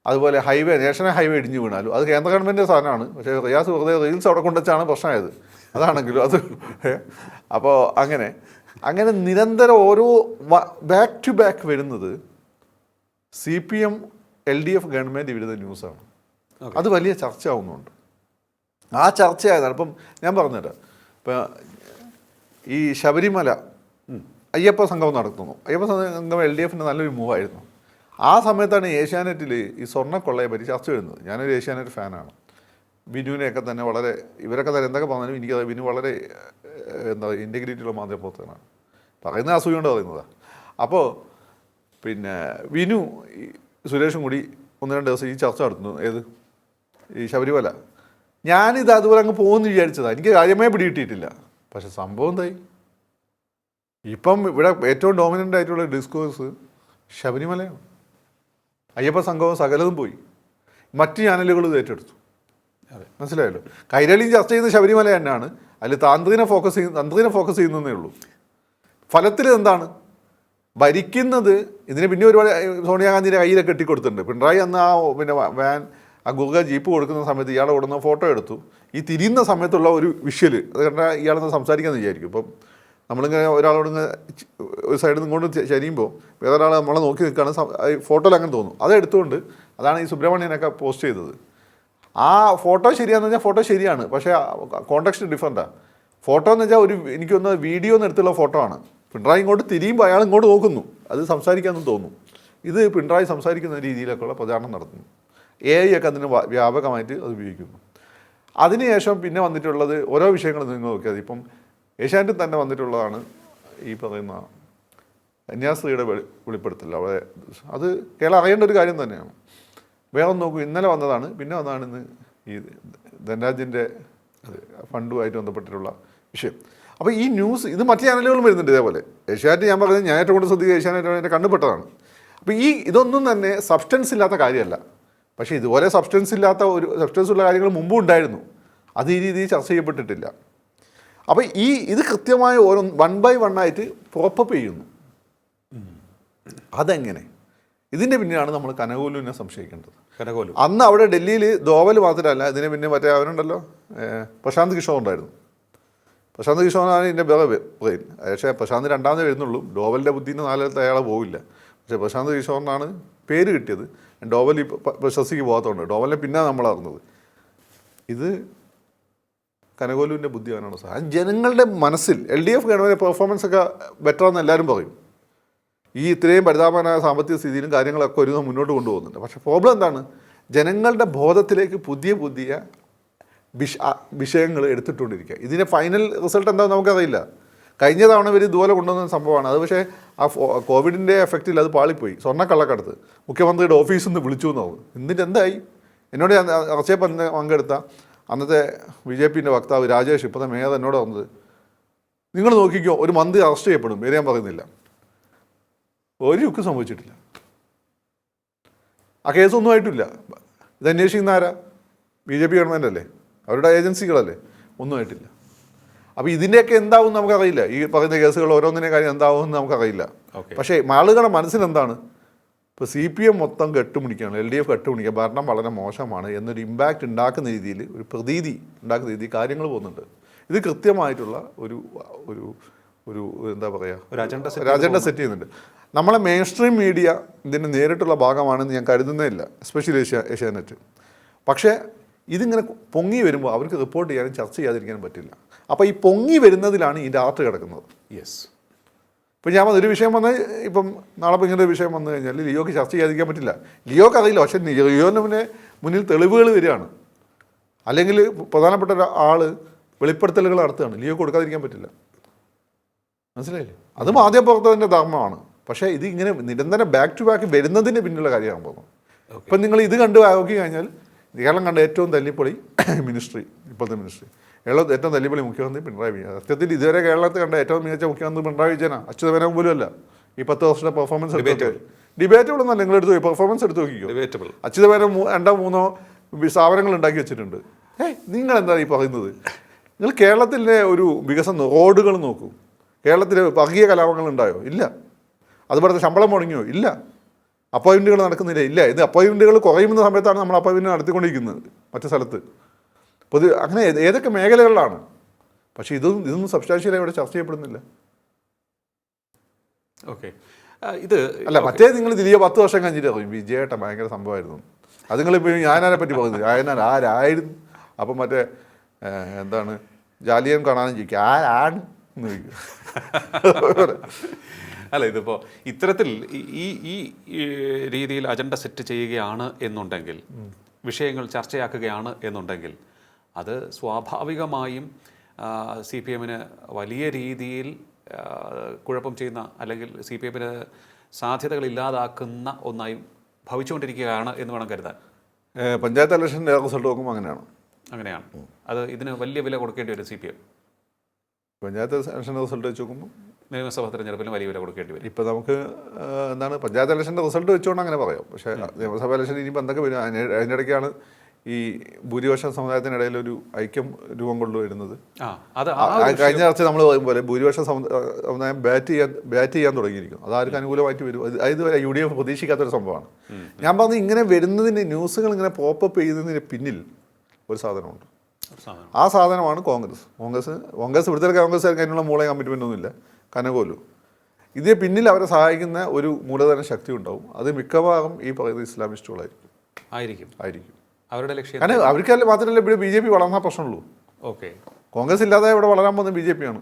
അതുപോലെ നാഷണൽ ഹൈവേ ഇടിഞ്ഞു വീണാലും അത് കേന്ദ്ര ഗവൺമെൻറ്റിൻ്റെ സാധനമാണ്. പക്ഷേ റിയാസ് വെറുതെ റീൽസ് അവിടെ കൊണ്ടുവച്ചാണ് പ്രശ്നമായത്. അതാണെങ്കിലും അത് അപ്പോൾ അങ്ങനെ നിരന്തരം ഓരോ ബാക്ക് ടു ബാക്ക് വരുന്നത് CPM LDF ഗവൺമെൻറ് വിരുദ്ധ ന്യൂസാണ്. അത് വലിയ ചർച്ച ആവുന്നുണ്ട്. ആ ചർച്ചയായതാണ്. ഇപ്പം ഞാൻ പറഞ്ഞുതരാം. ഇപ്പം ഈ ശബരിമല അയ്യപ്പ സംഗമം നടത്തുന്നു. അയ്യപ്പ സംഗമം LDFൻ്റെ നല്ലൊരു മൂവായിരുന്നു. ആ സമയത്താണ് ഏഷ്യാനെറ്റിൽ ഈ സ്വർണ്ണക്കൊള്ളയെ പറ്റി ചർച്ച വരുന്നത്. ഞാനൊരു ഏഷ്യാനെറ്റ് ഫാനാണ്. ബിനുവിനെയൊക്കെ തന്നെ ഇവരൊക്കെ തന്നെ എന്തൊക്കെ പറഞ്ഞാലും എനിക്ക് ബിനു വളരെ എന്താ ഇൻറ്റഗ്രിറ്റിയുള്ള മാധ്യമപ്രവർത്തകനാണ്. പറയുന്ന അസൂയ കൊണ്ട് പറയുന്നതാണ്. അപ്പോൾ പിന്നെ വിനു സുരേഷും കൂടി 1-2 ദിവസം ഈ ചർച്ച നടത്തുന്നു. ഈ ശബരിമല. ഞാനിത് അതുപോലെ അങ്ങ് പോകുമെന്ന് വിചാരിച്ചതാണ്. എനിക്ക് കാര്യമായി പിടികിട്ടിയിട്ടില്ല. പക്ഷെ സംഭവം എന്തായി? ഇപ്പം ഇവിടെ ഏറ്റവും ഡോമിനൻ്റ് ആയിട്ടുള്ള ഡിസ്കോഴ്സ് ശബരിമലയാണ്. അയ്യപ്പ സംഘവും സകലതും പോയി. മറ്റ് ചാനലുകൾ ഇത് ഏറ്റെടുത്തു. മനസ്സിലായല്ലോ. കൈരളിയും ചർച്ച ചെയ്യുന്ന ശബരിമല തന്നെയാണ്. അതിൽ തന്ത്രിനെ ഫോക്കസ് ചെയ്യുന്നതേ ഉള്ളൂ. ഫലത്തിൽ എന്താണ് ഭരിക്കുന്നത്? ഇതിന് പിന്നെ ഒരുപാട് സോണിയാഗാന്ധിയുടെ കയ്യിലൊക്കെ കെട്ടിക്കൊടുത്തിട്ടുണ്ട്. പിണറായി അന്ന് ആ ഗുർഗ ജീപ്പ് കൊടുക്കുന്ന സമയത്ത് ഇയാൾ ഓടുന്ന ഫോട്ടോ എടുത്തു. ഈ തിരിയുന്ന സമയത്തുള്ള ഒരു വിഷ്വൽ അത് കണ്ടാൽ ഇയാളെന്ന് സംസാരിക്കാമെന്ന് വിചാരിക്കും. ഇപ്പം നമ്മളിങ്ങനെ ഒരാളോടിങ്ങനെ ഒരു സൈഡിൽ നിന്ന് കൊണ്ട് ചരിയുമ്പോൾ വേറൊരാൾ നമ്മളെ നോക്കി നിൽക്കുകയാണ്, ഫോട്ടോയിൽ അങ്ങനെ തോന്നും. അതെടുത്തുകൊണ്ട് അതാണ് ഈ സുബ്രഹ്മണ്യനൊക്കെ പോസ്റ്റ് ചെയ്തത്. ആ ഫോട്ടോ ശരിയാണെന്ന് വെച്ചാൽ ഫോട്ടോ ശരിയാണ്, പക്ഷേ കോണ്ടെക്സ്റ്റ് ഡിഫറൻറ്റാണ്. ഫോട്ടോ എന്ന് വെച്ചാൽ എനിക്കൊന്ന് വീഡിയോ എന്ന് എടുത്തുള്ള ഫോട്ടോ ആണ്. പിണറായി ഇങ്ങോട്ട് തിരിയുമ്പോൾ അയാൾ ഇങ്ങോട്ട് നോക്കുന്നു, അത് സംസാരിക്കാമെന്ന് തോന്നും. ഇത് പിണറായി സംസാരിക്കുന്ന രീതിയിലൊക്കെയുള്ള പ്രചാരണം നടത്തുന്നു. AI ഒക്കെ അതിന് വ്യാപകമായിട്ട് അത് ഉപയോഗിക്കുന്നു. അതിനുശേഷം പിന്നെ വന്നിട്ടുള്ളത് ഓരോ വിഷയങ്ങൾ നിങ്ങൾ നോക്കിയാൽ ഇപ്പം ഏഷ്യാനെറ്റിൽ തന്നെ വന്നിട്ടുള്ളതാണ് ഈ പറയുന്ന കന്യാസ്ത്രീയുടെ വെളിപ്പെടുത്തൽ. അവിടെ അത് കേരളം അറിയേണ്ട ഒരു കാര്യം തന്നെയാണ്. വേറെ നോക്കൂ, ഇന്നലെ വന്നതാണ്, പിന്നെ വന്നതാണ് ഇന്ന് ഈ ധനരാജിൻ്റെ ഫണ്ടുമായിട്ട് ബന്ധപ്പെട്ടിട്ടുള്ള വിഷയം. അപ്പോൾ ഈ ന്യൂസ് ഇത് മറ്റു ചാനലുകളും വരുന്നുണ്ട് ഇതേപോലെ. ഏഷ്യാനെറ്റ് ഞാൻ പറഞ്ഞത് ഞാൻ ഏറ്റവും കൂടുതൽ ശ്രദ്ധിക്കുക ഏഷ്യാനെറ്റ് എൻ്റെ കണ്ടുപെട്ടതാണ്. അപ്പോൾ ഇതൊന്നും തന്നെ സബ്സ്റ്റൻസ് ഇല്ലാത്ത കാര്യമല്ല. പക്ഷേ ഇതുപോലെ സബ്സ്റ്റൻസ് ഉള്ള കാര്യങ്ങൾ മുമ്പും ഉണ്ടായിരുന്നു. അത് ഈ രീതിയിൽ ചർച്ച ചെയ്യപ്പെട്ടിട്ടില്ല. അപ്പോൾ ഇത് കൃത്യമായ ഓരോ 1 by 1 ആയിട്ട് പ്രോപ്പപ്പ് ചെയ്യുന്നു. അതെങ്ങനെ? ഇതിൻ്റെ പിന്നെയാണ് നമ്മൾ കനകോലുവിനെ സംശയിക്കേണ്ടത്. അന്ന് അവിടെ ഡൽഹിയിൽ ധോവൽ മാത്രമല്ല, ഇതിന് പിന്നെ മറ്റേ അവരുണ്ടല്ലോ പ്രശാന്ത് കിഷോർ ഉണ്ടായിരുന്നു. പ്രശാന്ത് കിഷോറാണ് ഇതിൻ്റെ വേറെ ബ്രെയിൻ. പക്ഷേ പ്രശാന്ത് 2ാമത് വരുന്നുള്ളൂ. ഡോവലിൻ്റെ ബുദ്ധിന് 4 അയാളെ പോവില്ല. പക്ഷേ പ്രശാന്ത് കിഷോറിനാണ് പേര് കിട്ടിയത്. ഡോവൽ ഈ പ്രശസ്തിക്ക് പോകാത്തതുകൊണ്ട് ഡോവലിനെ പിന്നെ നമ്മൾ അറിഞ്ഞത്. ഇത് കനകോലുവിൻ്റെ ബുദ്ധിയാണോ സാർ? ജനങ്ങളുടെ മനസ്സിൽ LDF ഗവൺമെൻറ് പെർഫോമൻസ് ഒക്കെ ബെറ്ററാണെന്ന് എല്ലാവരും പറയും. ഈ ഇത്രയും പരിതാപകരമായ സാമ്പത്തിക സ്ഥിതിയിലും കാര്യങ്ങളൊക്കെ ഒരു മുന്നോട്ട് കൊണ്ടുപോകുന്നുണ്ട്. പക്ഷേ പ്രോബ്ലം എന്താണ്? ജനങ്ങളുടെ ബോധത്തിലേക്ക് പുതിയ വിഷയങ്ങൾ എടുത്തിട്ടുകൊണ്ടിരിക്കുക. ഇതിൻ്റെ ഫൈനൽ റിസൾട്ട് എന്താണെന്ന് നമുക്കറിയില്ല. കഴിഞ്ഞ തവണ ഇവർ ഇതുപോലെ കൊണ്ടുവന്ന സംഭവമാണ് അത്. പക്ഷേ ആ കോവിഡിൻ്റെ എഫക്റ്റിൽ അത് പാളിപ്പോയി. സ്വർണ്ണക്കള്ളക്കടത്ത് മുഖ്യമന്ത്രിയുടെ ഓഫീസിൽ നിന്ന് വിളിച്ചു എന്ന് പറഞ്ഞു. എന്നിട്ട് എന്തായി? എന്നോട് അറച്ചേ പങ്കെടുത്ത അന്നത്തെ BJPൻ്റെ വക്താവ് രാജേഷ്, ഇപ്പോഴത്തെ മേയർ എന്നോട് പറഞ്ഞത് നിങ്ങൾ നോക്കിക്കോ, ഒരു മന്ത്രി അറസ്റ്റ് ചെയ്യപ്പെടും, പേര് ഞാൻ പറയുന്നില്ല, ഒരു യുക്കും സംഭവിച്ചിട്ടില്ല. ആ കേസൊന്നും ആയിട്ടില്ല. ഇത് അന്വേഷിക്കുന്ന ആരാ? BJP ഗവൺമെൻറ് അല്ലേ, അവരുടെ ഏജൻസികളല്ലേ, ഒന്നും ആയിട്ടില്ല. അപ്പോൾ ഇതിൻ്റെയൊക്കെ എന്താവും നമുക്കറിയില്ല. ഈ പറയുന്ന കേസുകൾ ഓരോന്നിനെ കാര്യം എന്താവും എന്ന് നമുക്കറിയില്ല. പക്ഷേ ആളുകളുടെ മനസ്സിലെന്താണ്, ഇപ്പോൾ CPM മൊത്തം കെട്ടുപിടിക്കുകയാണ്, LDF കെട്ടുപിടിക്കുക, ഭരണം വളരെ മോശമാണ് എന്നൊരു ഇമ്പാക്റ്റ് ഉണ്ടാക്കുന്ന രീതിയിൽ, ഒരു പ്രതീതി ഉണ്ടാക്കുന്ന രീതിയിൽ കാര്യങ്ങൾ പോകുന്നുണ്ട്. ഇത് കൃത്യമായിട്ടുള്ള ഒരു ഒരു ഒരു എന്താ പറയുക, ഒരു അജണ്ട സെറ്റ് ചെയ്യുന്നുണ്ട്. നമ്മളെ മെയിൻ സ്ട്രീം മീഡിയ ഇതിൻ്റെ നേരിട്ടുള്ള ഭാഗമാണെന്ന് ഞാൻ കരുതുന്നേയില്ല, എസ്പെഷ്യലി ഏഷ്യാനെറ്റ്. പക്ഷേ ഇതിങ്ങനെ പൊങ്ങി വരുമ്പോൾ അവർക്ക് റിപ്പോർട്ട് ചെയ്യാനും ചർച്ച ചെയ്യാതിരിക്കാനും പറ്റില്ല. അപ്പോൾ ഈ പൊങ്ങി വരുന്നതിലാണ് ഇതിൻ്റെ ആർട്ട് കിടക്കുന്നത്. യെസ്. ഇപ്പം ഞാൻ ഒരു വിഷയം വന്ന്, ഇപ്പം നാളെ ഇങ്ങനെ ഒരു വിഷയം വന്നു കഴിഞ്ഞാൽ ലിയോക്ക് ചർച്ച ചെയ്യാതിരിക്കാൻ പറ്റില്ല. ലിയോക്ക് അറിയില്ല, പക്ഷേ ലിയോന് മുന്നിൽ തെളിവുകൾ വരികയാണ്, അല്ലെങ്കിൽ പ്രധാനപ്പെട്ട ഒരാൾ വെളിപ്പെടുത്തലുകൾ നടത്തുകയാണ്, ലിയോ കൊടുക്കാതിരിക്കാൻ പറ്റില്ല. മനസ്സിലായില്ലേ? അത് മാധ്യമപ്രവർത്തകൻ്റെ ധർമ്മമാണ്. പക്ഷേ ഇത് ഇങ്ങനെ നിരന്തരം ബാക്ക് ടു ബാക്ക് വരുന്നതിന് പിന്നിലുള്ള കാര്യമാണ് പോകുന്നത്. ഇപ്പം നിങ്ങൾ ഇത് കണ്ട് നോക്കി കഴിഞ്ഞാൽ കേരളം കണ്ട ഏറ്റവും തല്ലിപ്പൊളി മിനിസ്ട്രി, ഇപ്പോഴത്തെ മിനിസ്ട്രി, ഏറ്റവും തല്ലിപ്പൊളി മുഖ്യമന്ത്രി പിണറായി വിജയൻ. സത്യത്തിൽ ഇതുവരെ കേരളത്തിൽ കണ്ട ഏറ്റവും മികച്ച മുഖ്യമന്ത്രി പിണറായി വിജയനാണ്. അച്യുതമേനോൻ പോലും അല്ല. ഈ 10 വർഷത്തെ പെർഫോമൻസ് ഡിബേറ്റബിൾ എന്നല്ല, നിങ്ങൾ എടുത്ത് പെർഫോമൻസ് എടുത്ത് നോക്കിക്കോ. അച്യുതമേനോൻ 2-3 സ്ഥാപനങ്ങൾ ഉണ്ടാക്കി വെച്ചിട്ടുണ്ട്. നിങ്ങൾ എന്താ ഈ പറയുന്നത്? നിങ്ങൾ കേരളത്തിലെ ഒരു വികസനം, റോഡുകൾ നോക്കൂ. കേരളത്തിൽ വർഗീയ കലാപങ്ങൾ ഉണ്ടായോ? ഇല്ല. അതുപോലെ ശമ്പളം മുടങ്ങിയോ? ഇല്ല. അപ്പോയിൻറ്റുകൾ നടക്കുന്നില്ല? ഇല്ല. ഇത് അപ്പോയിൻറ്റുകൾ കുറയുന്ന സമയത്താണ് നമ്മൾ അപ്പോയിൻറ്റ് നടത്തിക്കൊണ്ടിരിക്കുന്നത് മറ്റു സ്ഥലത്ത്. അങ്ങനെ ഏതൊക്കെ മേഖലകളിലാണ്? പക്ഷേ ഇതൊന്നും സബ്സ്റ്റാൻഷ്യലായി ഇവിടെ ചർച്ച ചെയ്യപ്പെടുന്നില്ല. ഓക്കെ, ഇത് അല്ല, മറ്റേ നിങ്ങൾ ഇതിലെ 10 വർഷം കഴിഞ്ഞിട്ട് പറയും വിജയേട്ടൻ ഭയങ്കര സംഭവമായിരുന്നു. അത് നിങ്ങളിപ്പോൾ ഞാനാരെ പറ്റി പറയുന്നത്, ആരായിരുന്നു? അപ്പം മറ്റേ എന്താണ്, ജാലിയൻ കാണാനും ചോദിക്കുക ആരാണ് എന്ന് ചോദിക്കും. അല്ല, ഇതിപ്പോൾ ഇത്തരത്തിൽ ഈ രീതിയിൽ അജണ്ട സെറ്റ് ചെയ്യുകയാണ് എന്നുണ്ടെങ്കിൽ, വിഷയങ്ങൾ ചർച്ചയാക്കുകയാണ് എന്നുണ്ടെങ്കിൽ, അത് സ്വാഭാവികമായും CPM-ന് വലിയ രീതിയിൽ കുഴപ്പം ചെയ്യുന്ന, അല്ലെങ്കിൽ CPM-ന് സാധ്യതകൾ ഇല്ലാതാക്കുന്ന ഒന്നായി ഭവിച്ചുകൊണ്ടിരിക്കുകയാണ് എന്ന് വേണം കരുതാൻ. പഞ്ചായത്ത് ഇലക്ഷൻ്റെ റിസൾട്ട് നോക്കുമ്പോൾ അങ്ങനെയാണ്. അത് ഇതിന് വലിയ വില കൊടുക്കേണ്ടി വരും CPM. പഞ്ചായത്ത് ഇലക്ഷൻ്റെ റിസൾട്ട് വെച്ച് നോക്കുമ്പോൾ നിയമസഭാ തെരഞ്ഞെടുപ്പിന് വലിയ വില കൊടുക്കേണ്ടി വരും. ഇപ്പോൾ നമുക്ക് എന്താണ്, പഞ്ചായത്ത് ഇലക്ഷൻ്റെ റിസൾട്ട് വെച്ചുകൊണ്ട് അങ്ങനെ പറയാം. പക്ഷേ നിയമസഭാ ഇലക്ഷൻ ഇനിയിപ്പോൾ എന്തൊക്കെ വരും? അതിനിടയ്ക്കാണ് ഈ ഭൂരിപക്ഷ സമുദായത്തിനിടയിൽ ഒരു ഐക്യം രൂപം കൊണ്ടുവരുന്നത്. കഴിഞ്ഞ ചർച്ച നമ്മൾ പോലെ ഭൂരിപക്ഷ സമുദായം ബാറ്റ് ചെയ്യാൻ തുടങ്ങിയിരിക്കും. അത് ആർക്ക് അനുകൂലമായിട്ട് വരും? ഇതുവരെ UDF പ്രതീക്ഷിക്കാത്തൊരു സംഭവമാണ്. ഞാൻ പറഞ്ഞത് ഇങ്ങനെ വരുന്നതിന്, ന്യൂസുകൾ ഇങ്ങനെ പോപ്പപ്പ് ചെയ്യുന്നതിന് പിന്നിൽ ഒരു സാധനമുണ്ട്. ആ സാധനമാണ് കോൺഗ്രസ്. ഇവിടുത്തെ കോൺഗ്രസ്സുകാർക്ക് അതിനുള്ള മൂള കമ്മിറ്റ്മെൻ്റ് ഒന്നുമില്ല, കനകോലു. ഇതിന് പിന്നിൽ അവരെ സഹായിക്കുന്ന ഒരു മൂലധന ശക്തി ഉണ്ടാവും. അത് മിക്കവാറും ഈ പറയുന്ന ഇസ്ലാമിസ്റ്റുകളായിരിക്കും. അവരുടെ ലക്ഷ്യം, കാരണം അവർക്കല്ല മാത്രമല്ല ഇവിടെ BJP വളർന്നാൽ പ്രശ്നമുള്ളൂ. ഓക്കെ, കോൺഗ്രസ് ഇല്ലാതെ ഇവിടെ വളരാൻ പോകുന്നത് BJP ആണ്.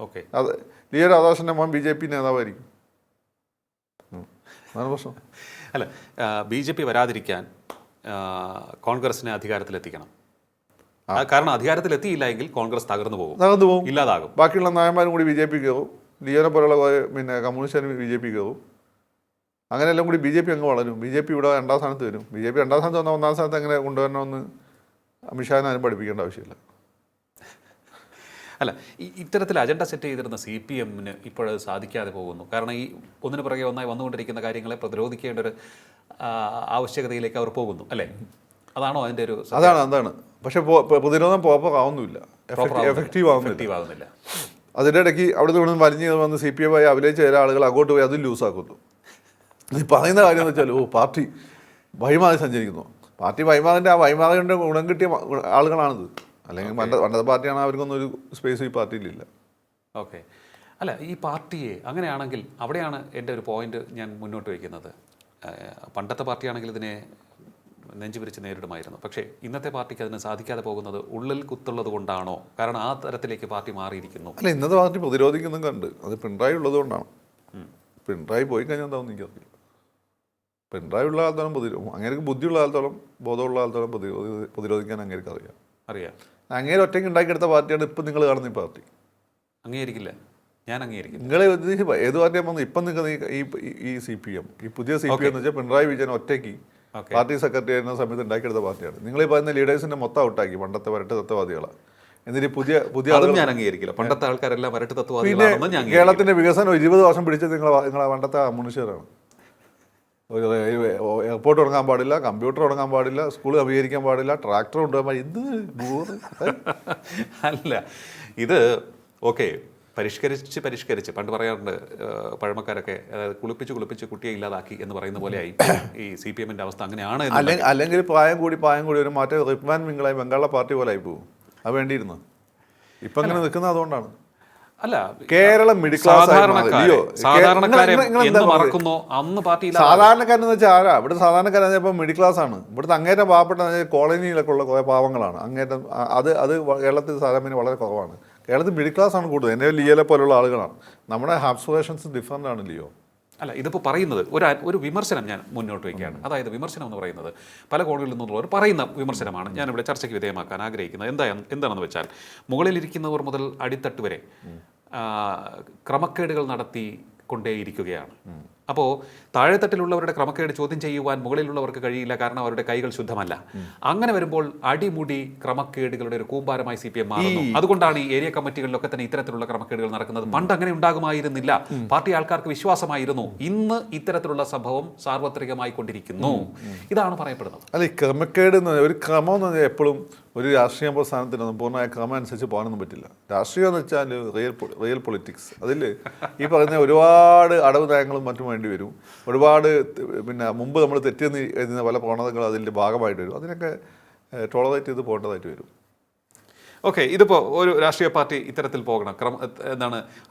ഓക്കെ, അത് ലിയോ രാധാകൃഷ്ണൻ്റെ മോൻ BJP നേതാവായിരിക്കും. അതാണ് പ്രശ്നം. അല്ല, BJP വരാതിരിക്കാൻ കോൺഗ്രസിനെ അധികാരത്തിലെത്തിക്കണം. കാരണം അധികാരത്തിലെത്തിയില്ല എങ്കിൽ കോൺഗ്രസ് തകർന്നു പോകും, ഇല്ലാതാകും. ബാക്കിയുള്ള നായന്മാരും കൂടി BJP കയറും. ലിയോനെ പോലുള്ള പിന്നെ കമ്മ്യൂണിസ്റ്റുകാരും BJP കയറും. അങ്ങനെയെല്ലാം കൂടി BJP അങ്ങ് വളരും. BJP ഇവിടെ 2ാം സ്ഥാനത്ത് വരും. BJP 2ാം സ്ഥാനത്ത് വന്നാൽ 1ാം സ്ഥാനത്ത് എങ്ങനെ കൊണ്ടുവരണമെന്ന് അമിത്ഷാനെ ആരും പഠിപ്പിക്കേണ്ട ആവശ്യമില്ല. അല്ല, ഇത്തരത്തിൽ അജണ്ട സെറ്റ് ചെയ്തിരുന്ന CPM-ന് ഇപ്പോഴത് സാധിക്കാതെ പോകുന്നു. കാരണം ഈ ഒന്നിനു പുറകെ ഒന്നായി വന്നുകൊണ്ടിരിക്കുന്ന കാര്യങ്ങളെ പ്രതിരോധിക്കേണ്ട ഒരു ആവശ്യകതയിലേക്ക് അവർ പോകുന്നു, അല്ലേ? അതാണോ അതിൻ്റെ ഒരു? അതാണ്. പക്ഷെ പ്രതിരോധം പ്രോപ്പർ ആവുന്നില്ല, എഫക്റ്റീവ് ആവുന്നില്ല. അതിൻ്റെ ഇടയ്ക്ക് അവിടെ നിന്ന് വലിഞ്ഞ് വന്ന് CPM ആയി അഭിനയിച്ച ചില ആളുകൾ അങ്ങോട്ട് പോയി അതും ലൂസാക്കുന്നു. ഇത് പറയുന്ന കാര്യം എന്ന് വെച്ചാൽ, പാർട്ടി വഴിമാറി സഞ്ചരിക്കുന്നു. പാർട്ടി വഴിമാറിൻ്റെ വഴിമാറിൻ്റെ ഗുണം കിട്ടിയ ആളുകളാണിത്. അല്ലെങ്കിൽ പണ്ടത്തെ പാർട്ടിയാണ്, അവർക്കൊന്നും ഒരു സ്പേസ് ഈ പാർട്ടിയിലില്ല. ഓക്കെ, അല്ല, ഈ പാർട്ടിയെ അങ്ങനെയാണെങ്കിൽ അവിടെയാണ് എൻ്റെ ഒരു പോയിന്റ് ഞാൻ മുന്നോട്ട് വയ്ക്കുന്നത്. പണ്ടത്തെ പാർട്ടിയാണെങ്കിൽ ഇതിനെ നെഞ്ചു പിരിച്ച് നേരിടുമായിരുന്നു. പക്ഷേ ഇന്നത്തെ പാർട്ടിക്ക് അതിന് സാധിക്കാതെ പോകുന്നത് ഉള്ളിൽ കുത്തുള്ളത് കൊണ്ടാണോ? കാരണം ആ തരത്തിലേക്ക് പാർട്ടി മാറിയിരിക്കുന്നു. അല്ല, ഇന്നത്തെ പാർട്ടി പ്രതിരോധിക്കുന്നതും കണ്ട് അത് പിണറായി ഉള്ളത് കൊണ്ടാണ്. പിണറായി പോയി കഴിഞ്ഞാൽ എന്താവും എനിക്കറിയില്ല. പിണറായി ഉള്ള കാലത്തോളം അങ്ങേർക്ക് ബുദ്ധിയുള്ള കാലത്തോളം, ബോധമുള്ള കാലത്തോളം പ്രതിരോധിക്കാൻ അങ്ങേർക്ക് അറിയാം. അങ്ങേര് ഒറ്റയ്ക്ക് ഉണ്ടാക്കിയെടുത്ത പാർട്ടിയാണ് ഇപ്പം നിങ്ങൾ കാണുന്ന ഈ പാർട്ടി. അംഗീകരിക്കില്ല, ഞാൻ അംഗീകരിക്കും. നിങ്ങൾ ഏത് പാർട്ടിയാണ് വന്നത്? ഇപ്പം നിൽക്കുന്ന ഈ CPM, ഈ പുതിയ CPM എന്ന് വെച്ചാൽ പിണറായി വിജയൻ ഒറ്റയ്ക്ക് പാർട്ടി സെക്രട്ടറി ആയിരുന്ന സമയത്ത് ഉണ്ടാക്കിയെടുത്ത പാർട്ടിയാണ്. നിങ്ങൾ ഈ പറയുന്ന ലീഡേഴ്സിൻ്റെ മൊത്തം ഔട്ടാക്കി. പണ്ടത്തെ വരട്ട് തത്വവാദികളാണ്. എന്നിട്ട് പുതിയ പുതിയ അതും ആളുകൾ ഞാൻ അംഗീകരിക്കില്ല. പണ്ടത്തെ ആൾക്കാരെല്ലാം വരട്ട് പിന്നെ തത്വവാദികളാണെന്ന് ഞാൻ കേരളത്തിന്റെ വികസനം 20 വർഷം പിടിച്ചത് നിങ്ങളെ പണ്ടത്തെ കമ്മ്യൂണിസ്റ്റുകാരാണ്. ഒരു എയർപോർട്ട് തുടങ്ങാൻ പാടില്ല, കമ്പ്യൂട്ടർ തുടങ്ങാൻ പാടില്ല, സ്കൂൾ അഭികരിക്കാൻ പാടില്ല, ട്രാക്ടർ കൊണ്ടുപോകാൻ പാടില്ല. അല്ല, ഇത് ഓക്കെ പരിഷ്കരിച്ച് പണ്ട് പറയാറുണ്ട് പഴമക്കാരൊക്കെ, അതായത് കുളിപ്പിച്ച് കുട്ടിയെ ഇല്ലാതാക്കി എന്ന് പറയുന്ന പോലെയായി ഈ CPM-ന്റെ അവസ്ഥ. അങ്ങനെയാണ് അല്ലെങ്കിൽ പ്രായം കൂടി ഒരു മാറ്റം റിപ്മാൻ മിങ്ങളായി ബംഗാളിലെ പാർട്ടി പോലെ ആയി പോകും. അത് വേണ്ടിയിരുന്നു. ഇപ്പം അങ്ങനെ നിൽക്കുന്നത് അതുകൊണ്ടാണ്. അല്ല, കേരളം മിഡിൽ ക്ലാസ് മറക്കുന്നോ അന്ന് പാർട്ടി സാധാരണക്കാരെന്ന് വെച്ചാൽ ആരാ ഇവിടെ സാധാരണക്കാരെന്ന് വെച്ചാൽ മിഡിൽ ക്ലാസ് ആണ്. ഇവിടുത്തെ അങ്ങേറ്റം പാവപ്പെട്ട കോളനിയിലൊക്കെ ഉള്ള കുറേ പാവങ്ങളാണ്. അങ്ങേറ്റം അത് കേരളത്തിൽ സാധാരണ വളരെ കുറവാണ്. കേരളത്തിൽ മിഡിൽ ക്ലാസ് ആണ് കൂടുതൽ. എന്നെ ലിയോലെ പോലുള്ള ആളുകളാണ്. നമ്മുടെ അബ്സർവേഷൻസ് ഡിഫറൻ്റ് ആണ് ലിയോ. അല്ല, ഇതിപ്പോൾ പറയുന്നത് ഒരു വിമർശനം ഞാൻ മുന്നോട്ട് വയ്ക്കുകയാണ്. അതായത് വിമർശനം എന്ന് പറയുന്നത് പല കോണുകളിൽ നിന്നുള്ളവർ പറയുന്ന വിമർശനമാണ് ഞാനിവിടെ ചർച്ചയ്ക്ക് വിധേയമാക്കാൻ ആഗ്രഹിക്കുന്നത്. എന്താണെന്ന് വെച്ചാൽ, മുകളിലിരിക്കുന്നവർ മുതൽ അടിത്തട്ട് വരെ ക്രമക്കേടുകൾ നടത്തി കൊണ്ടേയിരിക്കുകയാണ്. അപ്പോൾ താഴെത്തട്ടിലുള്ളവരുടെ ക്രമക്കേട് ചോദ്യം ചെയ്യുവാൻ മുകളിലുള്ളവർക്ക് കഴിയില്ല, കാരണം അവരുടെ കൈകൾ ശുദ്ധമല്ല. അങ്ങനെ വരുമ്പോൾ അടിമുടി ക്രമക്കേടുകളുടെ ഒരു കൂമ്പാരമായി CPM മാറുന്നു. അതുകൊണ്ടാണ് ഈ ഏരിയ കമ്മിറ്റികളിലൊക്കെ തന്നെ ഇത്തരത്തിലുള്ള ക്രമക്കേടുകൾ നടക്കുന്നത്. പണ്ട് അങ്ങനെ ഉണ്ടാകുമായിരുന്നില്ല. പാർട്ടി ആൾക്കാർക്ക് വിശ്വാസമായിരുന്നു. ഇന്ന് ഇത്തരത്തിലുള്ള സംഭവം സാർവത്രികമായി കൊണ്ടിരിക്കുന്നു. ഇതാണ് പറയപ്പെടുന്നത്. അല്ല, ഈ ക്രമക്കേട് ഒരു ക്രമം എന്ന് പറഞ്ഞാൽ എപ്പോഴും ഒരു രാഷ്ട്രീയ പ്രസ്ഥാനത്തിനൊന്നും പൂർണ്ണമായ ക്രമം അനുസരിച്ച് പോകാനൊന്നും പറ്റില്ല. രാഷ്ട്രീയം എന്ന് വെച്ചാൽ റിയൽ പൊളിറ്റിക്സ്. അതിൽ ഈ പറഞ്ഞ ഒരുപാട് അടവ് നയങ്ങളും മറ്റും വേണ്ടി വരും. ഒരുപാട് പിന്നെ മുമ്പ് നമ്മൾ തെറ്റെന്ന് എഴുതുന്ന പല പ്രവണതകൾ അതിൻ്റെ ഭാഗമായിട്ട് വരും. അതിനൊക്കെ ടോളറേറ്റ് ചെയ്ത് പോകേണ്ടതായിട്ട് വരും. ഓക്കെ, ഇതിപ്പോൾ ഒരു രാഷ്ട്രീയ പാർട്ടി ഇത്തരത്തിൽ പോകണം,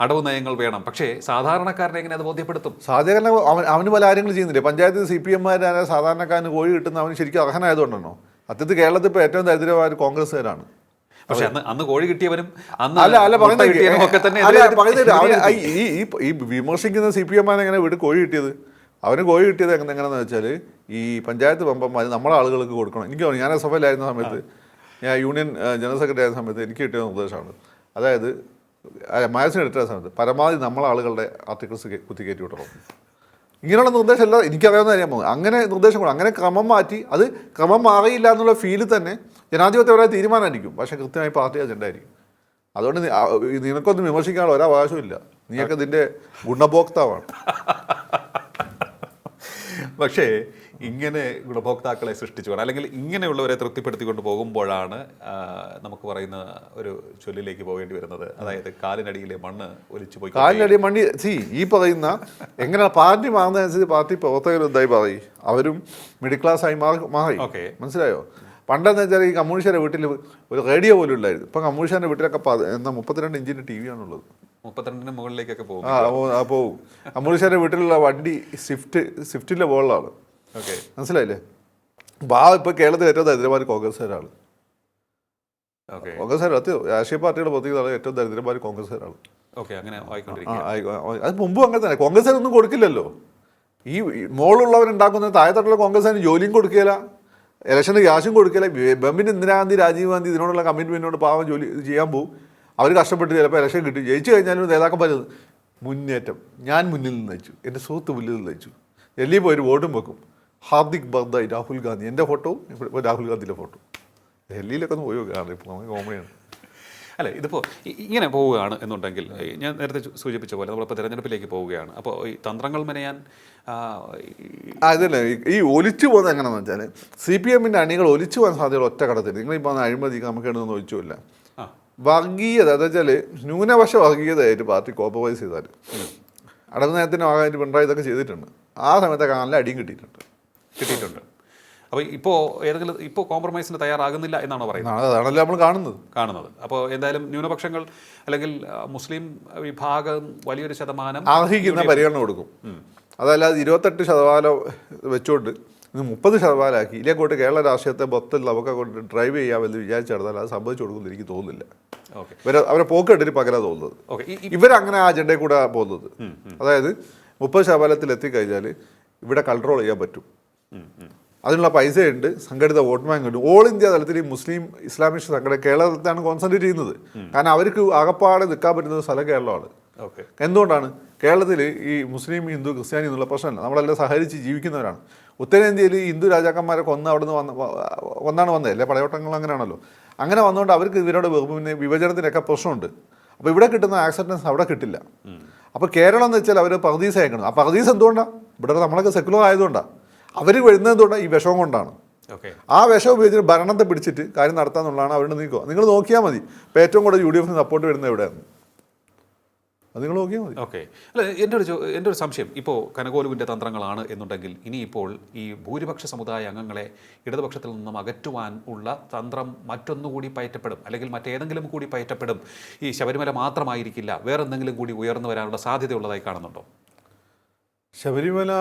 അടവ് നയങ്ങൾ വേണം. പക്ഷേ സാധാരണക്കാരനെ എങ്ങനെ അത് ബോധ്യപ്പെടുത്തും? സാധാരണ അവന് പല കാര്യങ്ങൾ ചെയ്യുന്നില്ലേ. പഞ്ചായത്തിൽ CPM സാധാരണക്കാരന് കോഴി കിട്ടുന്ന അവന് ശരിക്കും അർഹനായതുകൊണ്ടാണോ? അത്യത്തിൽ കേരളത്തിൽ ഇപ്പോൾ ഏറ്റവും ദരിദ്രമായ കോൺഗ്രസ്സുകാരാണ്. പക്ഷെ അന്ന് കോഴി കിട്ടിയവരും ഈ വിമർശിക്കുന്ന CPM എങ്ങനെ വീട് കോഴി കിട്ടിയത്? അവന് കോഴി കിട്ടിയത് എങ്ങനെയാണെന്ന് വെച്ചാൽ, ഈ പഞ്ചായത്ത് മെമ്പർമാർ നമ്മളെ ആളുകൾക്ക് കൊടുക്കണം. എനിക്ക് തോന്നുന്നു, ഞാൻ SFL-ആയിരുന്ന സമയത്ത്, ഞാൻ യൂണിയൻ ജനറൽ സെക്രട്ടറി ആയിരുന്ന സമയത്ത് എനിക്ക് കിട്ടിയ നിർദ്ദേശമാണ്. അതായത് മാഗസിൻ എടുത്ത സമയത്ത് പരമാവധി നമ്മളെ ആളുകളുടെ ആർട്ടിക്കിൾസ് കുത്തിക്കയറ്റി വിട്ടണം. ഇങ്ങനെയുള്ള നിർദ്ദേശം എല്ലാം എനിക്കറിയാവുന്ന കാര്യം പോകുന്നത്. അങ്ങനെ നിർദ്ദേശം കൊടുക്കും. അങ്ങനെ ക്രമം മാറ്റി, അത് ക്രമം മാറിയില്ല എന്നുള്ള ഫീലിൽ തന്നെ ജനാധിപത്യപരമായ തീരുമാനമായിരിക്കും. പക്ഷേ കൃത്യമായി പാർട്ടി അജണ്ട ആയിരിക്കും. അതുകൊണ്ട് നിനക്കൊന്നും വിമർശിക്കാനുള്ള ഒരവകാശവും ഇല്ല. നീയൊക്കെ ഇതിൻ്റെ ഗുണഭോക്താവാണ്. പക്ഷേ ഇങ്ങനെ ഗുണഭോക്താക്കളെ സൃഷ്ടിച്ചുകൊണ്ട്, അല്ലെങ്കിൽ ഇങ്ങനെയുള്ളവരെ തൃപ്തിപ്പെടുത്തിക്കൊണ്ട് പോകുമ്പോഴാണ് നമുക്ക് പറയുന്ന ഒരു ചൊല്ലിലേക്ക് പോകേണ്ടി വരുന്നത്. അതായത് കാലിനടിയിലെ മണ്ണ് ഒലിച്ചു പോയി. കാലിനടിയിൽ മണ്ണി ഈ പറയുന്ന എങ്ങനെയാണ് പാർട്ടി മാറുന്നതനുസരിച്ച് പാർട്ടി പ്രവർത്തകർ എന്തായി പറയും, അവരും മിഡിൽ ക്ലാസ് ആയി മാറി. മനസ്സിലായോ? പണ്ടെന്ന് വെച്ചാൽ ഈ കമ്മ്യൂണിസ്റ്റുകാരുടെ വീട്ടിൽ ഒരു റേഡിയോ പോലും ഇല്ലായിരുന്നു. ഇപ്പം കമ്മ്യൂണിസ്റ്റുകാരുടെ വീട്ടിലൊക്കെ 32 ഇഞ്ചിൻ്റെ TV ആണുള്ളത്. 32 മുകളിലേക്കൊക്കെ പോകും. പോവും. കമ്മ്യൂണിസ്റ്റുകാരുടെ വീട്ടിലുള്ള വണ്ടി സ്വിഫ്റ്റിൻ്റെ മുകളിലാണ്. ഓക്കെ, മനസ്സിലായില്ലേ? ഇപ്പോൾ കേരളത്തിൽ ഏറ്റവും ദരിദ്രന്മാർ കോൺഗ്രസ്സുകാരാണ്. കോൺഗ്രസ്സുകാർ രാഷ്ട്രീയ പാർട്ടിയുടെ പ്രത്യേകത ഏറ്റവും ദരിദ്രന്മാർ കോൺഗ്രസ്സുകാരാണ്. അത് മുമ്പും അങ്ങനെ തന്നെ. കോൺഗ്രസ്സുകാരൊന്നും കൊടുക്കില്ലല്ലോ. ഈ മോളുള്ളവരുണ്ടാക്കുന്ന താഴെത്തട്ടുള്ള കോൺഗ്രസ്സുകാരന് ജോലിയും കൊടുക്കില്ല, ഇലക്ഷന് ക്യാഷും കൊടുക്കില്ല. ബെമ്പിന് ഇന്ദിരാഗാന്ധി, രാജീവ് ഗാന്ധി ഇതിനോടുള്ള കമ്മിറ്റ്മെൻറ്റിനോട് പാവം ജോലി ചെയ്യാൻ പോകും. അവർ കഷ്ടപ്പെട്ട് ചിലപ്പോൾ ഇലക്ഷൻ കിട്ടി. ജയിച്ചു കഴിഞ്ഞാലും നേതാക്കൾ പറയുന്നത് മുന്നേറ്റം, ഞാൻ മുന്നിൽ നിന്ന് നയിച്ചു, എൻ്റെ സുഹൃത്ത് മുന്നിൽ നിന്ന് നയിച്ചു. ഡൽഹിയിൽ പോയി ഒരു വോട്ടും വെക്കും. ഹാർദിക് ബർദായി രാഹുൽ ഗാന്ധി, എൻ്റെ ഫോട്ടോവും ഇപ്പോൾ രാഹുൽ ഗാന്ധിയുടെ ഫോട്ടോ. ഡൽഹിയിലൊക്കെ ഒന്ന് പോയി വെക്കാണ്. ഇപ്പോൾ നമുക്ക് കോമഡിയാണ്. അല്ല, ഇതിപ്പോൾ ഇങ്ങനെ പോവുകയാണ് എന്നുണ്ടെങ്കിൽ, ഞാൻ നേരത്തെ സൂചിപ്പിച്ച പോലെ നമ്മളിപ്പോൾ തെരഞ്ഞെടുപ്പിലേക്ക് പോവുകയാണ്. അപ്പോൾ ഈ തന്ത്രങ്ങൾ മെനയാൻ അതല്ലേ ഈ ഒലിച്ചു പോകുന്നത് എങ്ങനെയാണെന്ന് വെച്ചാൽ, CPM-ൻ്റെ അണികൾ ഒലിച്ചു പോകാൻ സാധ്യതകൾ ഒറ്റ കടത്തിൽ. നിങ്ങളിപ്പോൾ അഴിമതി നമുക്ക് ഇടുന്നൊന്നും ഒഴിച്ചുമില്ല. വർഗീയത എന്ന് വെച്ചാൽ ന്യൂനപക്ഷ വർഗീയതയായിട്ട് പാർട്ടി കോംപ്രമൈസ് ചെയ്താൽ, അടവ് നയത്തിൻ്റെ ഭാഗമായിട്ട് പിണറായി ഇതൊക്കെ ചെയ്തിട്ടുണ്ട്. ആ സമയത്തൊക്കെ നല്ല അടിയും കിട്ടിയിട്ടുണ്ട്. അപ്പോൾ ഇപ്പോൾ കോംപ്രമൈസിന് തയ്യാറാകുന്നില്ല എന്നാണോ പറയുന്നത്? അതാണല്ലോ നമ്മൾ കാണുന്നത്. അപ്പോൾ എന്തായാലും ന്യൂനപക്ഷങ്ങൾ അല്ലെങ്കിൽ മുസ്ലിം വിഭാഗം വലിയൊരു ശതമാനം അർഹിക്കുന്ന പരിഗണന കൊടുക്കും. അതല്ലാതെ 28% വെച്ചുകൊണ്ട് ഇത് 30% ഇതിലേക്കോട്ട് കേരള രാഷ്ട്രീയത്തെ മൊത്തം നമുക്ക് കൊണ്ട് ഡ്രൈവ് ചെയ്യാമെന്ന് വിചാരിച്ചു നടന്നാൽ അത് സംഭവിച്ചു കൊടുക്കുമെന്ന് എനിക്ക് തോന്നുന്നില്ല. അവരെ പോക്കെട്ടിന് പകരം തോന്നുന്നത്. ഇവരങ്ങനെ ആ അജണ്ടയിൽ കൂടെ പോകുന്നത്. അതായത് 30% എത്തിക്കഴിഞ്ഞാൽ ഇവിടെ കൺട്രോൾ ചെയ്യാൻ പറ്റും. അതിനുള്ള പൈസയുണ്ട്, സംഘടിത വോട്ട് ബാങ്ക് ഉണ്ട്. ഓൾ ഇന്ത്യ തലത്തിൽ ഈ മുസ്ലിം ഇസ്ലാമിസ്റ്റ് സംഘടന കേരളത്തിലാണ് കോൺസെൻട്രേറ്റ് ചെയ്യുന്നത്. കാരണം അവർക്ക് ആകപ്പാടെ നിൽക്കാൻ പറ്റുന്ന സ്ഥലം കേരളമാണ്. എന്തുകൊണ്ടാണ്? കേരളത്തിൽ ഈ മുസ്ലിം, ഹിന്ദു, ക്രിസ്ത്യാനി എന്നുള്ള പ്രശ്നമല്ല. നമ്മളെല്ലാം സഹകരിച്ച് ജീവിക്കുന്നവരാണ്. ഉത്തരേന്ത്യയിൽ ഹിന്ദു രാജാക്കന്മാരെ കൊന്നാണ് വന്നത്. അല്ലേ, പടയോട്ടങ്ങൾ അങ്ങനെയാണല്ലോ. അങ്ങനെ വന്നുകൊണ്ട് അവർക്ക് ഇവരോട് പിന്നെ വിഭജനത്തിനൊക്കെ പ്രശ്നമുണ്ട്. അപ്പോൾ ഇവിടെ കിട്ടുന്ന ആക്സെപ്റ്റൻസ് അവിടെ കിട്ടില്ല. അപ്പോൾ കേരളം എന്ന് വെച്ചാൽ അവർ പർദീസ് അയക്കണം. ആ പർദീസ് എന്തുകൊണ്ടാണ്? ഇവിടെ നമ്മളൊക്കെ സെക്കുലർ ആയതുകൊണ്ടാണ്. അവർ വരുന്നത് എന്തുകൊണ്ടാണ്? ഈ വിഷം കൊണ്ടാണ്. ആ വിഷം ഉപയോഗിച്ചിട്ട് ഭരണത്തെ പിടിച്ചിട്ട് കാര്യം നടത്താമെന്നുള്ളതാണ് അവരുടെ നീക്കം. നിങ്ങൾ നോക്കിയാൽ മതി. ഇപ്പോൾ ഏറ്റവും കൂടുതൽ UDF സപ്പോർട്ട് വരുന്നത് എവിടെയാണ്? അത് നിങ്ങൾ നോക്കിയാൽ മതി. ഓക്കെ. അല്ല, എൻ്റെ ഒരു സംശയം, ഇപ്പോൾ കനകോലുവിൻ്റെ തന്ത്രങ്ങളാണ് എന്നുണ്ടെങ്കിൽ ഇനിയിപ്പോൾ ഈ ഭൂരിപക്ഷ സമുദായ അംഗങ്ങളെ ഇടതുപക്ഷത്തിൽ നിന്നും അകറ്റുവാൻ ഉള്ള തന്ത്രം മറ്റൊന്നുകൂടി പയറ്റപ്പെടും, അല്ലെങ്കിൽ മറ്റേതെങ്കിലും കൂടി പയറ്റപ്പെടും. ഈ ശബരിമല മാത്രമായിരിക്കില്ല, വേറെ എന്തെങ്കിലും കൂടി ഉയർന്നു വരാനുള്ള സാധ്യതയുള്ളതായി കാണുന്നുണ്ടോ? ശബരിമല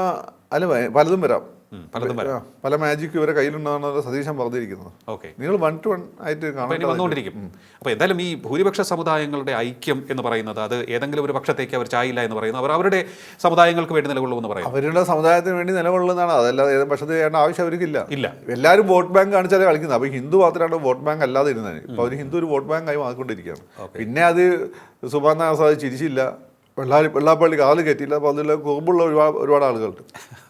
അല്ല, പലതും വരാം. പലതും വരാം. പല മാജിക് ഇവരെ കയ്യിലുണ്ടാകുന്ന സതീശൻ പറഞ്ഞിരിക്കുന്നത്. ഓക്കെ. നിങ്ങൾ 1 to 1 ആയിട്ട് വന്നുകൊണ്ടിരിക്കും. അപ്പോൾ എന്തായാലും ഈ ഭൂരിപക്ഷ സമുദായങ്ങളുടെ ഐക്യം എന്ന് പറയുന്നത് അത് ഏതെങ്കിലും ഒരു പക്ഷത്തേക്ക് അവർ ചായില്ല എന്ന് പറയുന്നത് അവർ അവരുടെ സമുദായങ്ങൾക്ക് വേണ്ടി നിലകൊള്ളുമെന്ന് പറയും. അവരുടെ സമുദായത്തിന് വേണ്ടി നിലകൊള്ളുന്നതാണ്. അതല്ലാതെ ഏത് പക്ഷത്ത് ചെയ്യേണ്ട ആവശ്യം അവർക്കില്ല. ഇല്ല. എല്ലാവരും വോട്ട് ബാങ്ക് കാണിച്ചാലേ കളിക്കുന്നത്. അപ്പോൾ ഹിന്ദു മാത്രമാണ് വോട്ട് ബാങ്ക് അല്ലാതെ ഇരുന്നത്. ഇപ്പോൾ അവർ ഹിന്ദു ഒരു വോട്ട് ബാങ്ക് ആയി മാറിക്കൊണ്ടിരിക്കുകയാണ്. പിന്നെ അത് സുഭാൻ ആസാദ് ചിരിച്ചില്ല, വെള്ളാപ്പള്ളി കാല് കയറ്റിയില്ല. അപ്പോൾ അതിൽ കുറുമ്പുള്ള ഒരുപാട് ആളുകളുണ്ട്.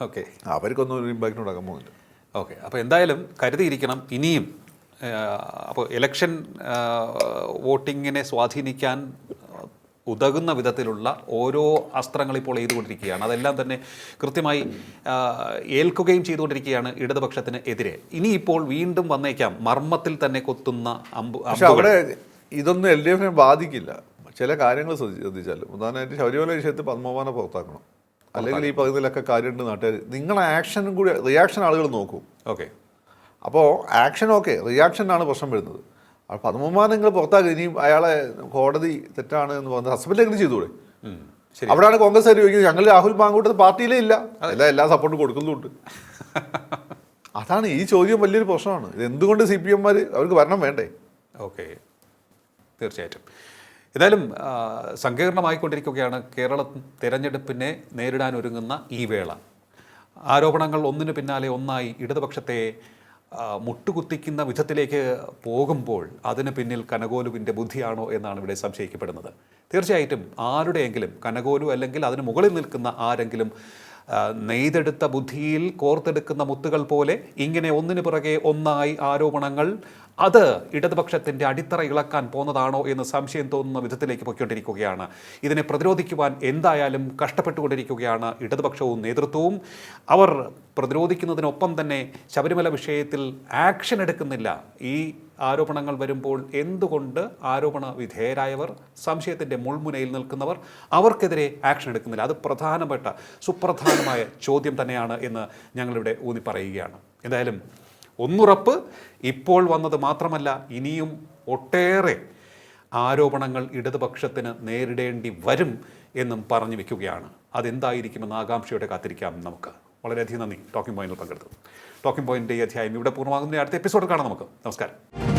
ഓക്കെ. അവർക്കൊന്നും ഒരു ഇമ്പാക്റ്റ് ഉണ്ടാക്കാൻ പോകുന്നില്ല. ഓക്കെ. അപ്പോൾ എന്തായാലും കരുതിയിരിക്കണം. ഇനിയും അപ്പോൾ ഇലക്ഷൻ വോട്ടിങ്ങിനെ സ്വാധീനിക്കാൻ ഉതകുന്ന വിധത്തിലുള്ള ഓരോ അസ്ത്രങ്ങൾ ഇപ്പോൾ ചെയ്തുകൊണ്ടിരിക്കുകയാണ്. അതെല്ലാം തന്നെ കൃത്യമായി ഏൽക്കുകയും ചെയ്തുകൊണ്ടിരിക്കുകയാണ് ഇടതുപക്ഷത്തിന് എതിരെ. ഇനിയിപ്പോൾ വീണ്ടും വന്നേക്കാം മർമ്മത്തിൽ തന്നെ കൊത്തുന്ന പക്ഷെ അവിടെ ഇതൊന്നും LDF ബാധിക്കില്ല. ചില കാര്യങ്ങൾ ശ്രദ്ധിച്ചാൽ, ഉദാഹരണമായിട്ട് ശബരിമല വിഷയത്തിൽ പത്മനാഭനെ പുറത്താക്കണം, അല്ലെങ്കിൽ ഈ പകുതിയിലൊക്കെ കാര്യമുണ്ട് നാട്ടുകാർ. നിങ്ങളെ ആക്ഷനും കൂടി റിയാക്ഷൻ ആളുകൾ നോക്കും. ഓക്കെ. അപ്പോൾ ആക്ഷൻ ഓക്കെ, റിയാക്ഷനാണ് പ്രശ്നം വരുന്നത്. അപ്പോൾ പത്മനാഭനെ നിങ്ങൾ പുറത്താക്കുക. ഇനിയും അയാളെ കോടതി തെറ്റാണ് എന്ന് പറഞ്ഞത് ഹസ്ബൻഡ് എങ്ങനെ ചെയ്തുകൂടെ? അവിടെയാണ് കോൺഗ്രസ് ചോദിക്കുന്നത്, ഞങ്ങൾ രാഹുൽ മാങ്കൂട്ടത്ത് പാർട്ടിയിലേ ഇല്ല, എല്ലാ സപ്പോർട്ടും കൊടുക്കുന്നുണ്ട്. അതാണ് ഈ ചോദ്യം വലിയൊരു പ്രശ്നമാണ്. ഇത് എന്തുകൊണ്ട് CPM അവർക്ക് ഭരണം വേണ്ടേ? ഓക്കെ, തീർച്ചയായിട്ടും. ഏതായാലും സങ്കീർണമായിക്കൊണ്ടിരിക്കുകയാണ് കേരളം തെരഞ്ഞെടുപ്പിനെ നേരിടാൻ ഒരുങ്ങുന്ന ഈ വേള. ആരോപണങ്ങൾ ഒന്നിനു പിന്നാലെ ഒന്നായി ഇടതുപക്ഷത്തെ മുട്ടുകുത്തിക്കുന്ന വിധത്തിലേക്ക് പോകുമ്പോൾ അതിന് പിന്നിൽ കനകോലുവിൻ്റെ ബുദ്ധിയാണോ എന്നാണ് ഇവിടെ സംശയിക്കപ്പെടുന്നത്. തീർച്ചയായിട്ടും ആരുടെയെങ്കിലും, കനകോലു അല്ലെങ്കിൽ അതിന് മുകളിൽ നിൽക്കുന്ന ആരെങ്കിലും നെയ്തെടുത്ത ബുദ്ധിയിൽ കോർത്തെടുക്കുന്ന മുത്തുകൾ പോലെ ഇങ്ങനെ ഒന്നിനു പുറകെ ഒന്നായി ആരോപണങ്ങൾ അത് ഇടതുപക്ഷത്തിൻ്റെ അടിത്തറ ഇളക്കാൻ പോകുന്നതാണോ എന്ന് സംശയം തോന്നുന്ന വിധത്തിലേക്ക് പോയിക്കൊണ്ടിരിക്കുകയാണ്. ഇതിനെ പ്രതിരോധിക്കുവാൻ എന്തായാലും കഷ്ടപ്പെട്ടുകൊണ്ടിരിക്കുകയാണ് ഇടതുപക്ഷവും നേതൃത്വവും. അവർ പ്രതിരോധിക്കുന്നതിനൊപ്പം തന്നെ ശബരിമല വിഷയത്തിൽ ആക്ഷൻ എടുക്കുന്നില്ല. ഈ ആരോപണങ്ങൾ വരുമ്പോൾ എന്തുകൊണ്ട് ആരോപണ വിധേയരായവർ, സംശയത്തിൻ്റെ മുൾമുനയിൽ നിൽക്കുന്നവർ, അവർക്കെതിരെ ആക്ഷൻ എടുക്കുന്നില്ല? അത് പ്രധാനപ്പെട്ട സുപ്രധാനമായ ചോദ്യം തന്നെയാണ് എന്ന് ഞങ്ങളിവിടെ ഊന്നി പറയുകയാണ്. എന്തായാലും ഒന്നുറപ്പ്, ഇപ്പോൾ വന്നത് മാത്രമല്ല, ഇനിയും ഒട്ടേറെ ആരോപണങ്ങൾ ഇടതുപക്ഷത്തിന് നേരിടേണ്ടി വരും എന്നും പറഞ്ഞു വെക്കുകയാണ്. അതെന്തായിരിക്കുമെന്ന് ആകാംക്ഷയോടെ കാത്തിരിക്കാം നമുക്ക്. വളരെയധികം നന്ദി ടോക്കിംഗ് പോയിന്റിൽ പങ്കെടുത്തു. ടോക്കിംഗ് പോയിന്റിൻ്റെ ഈ അധ്യായം ഇവിടെ പൂർണ്ണമാകുന്ന അടുത്ത എപ്പിസോഡ് കാണാം നമുക്ക്. നമസ്കാരം.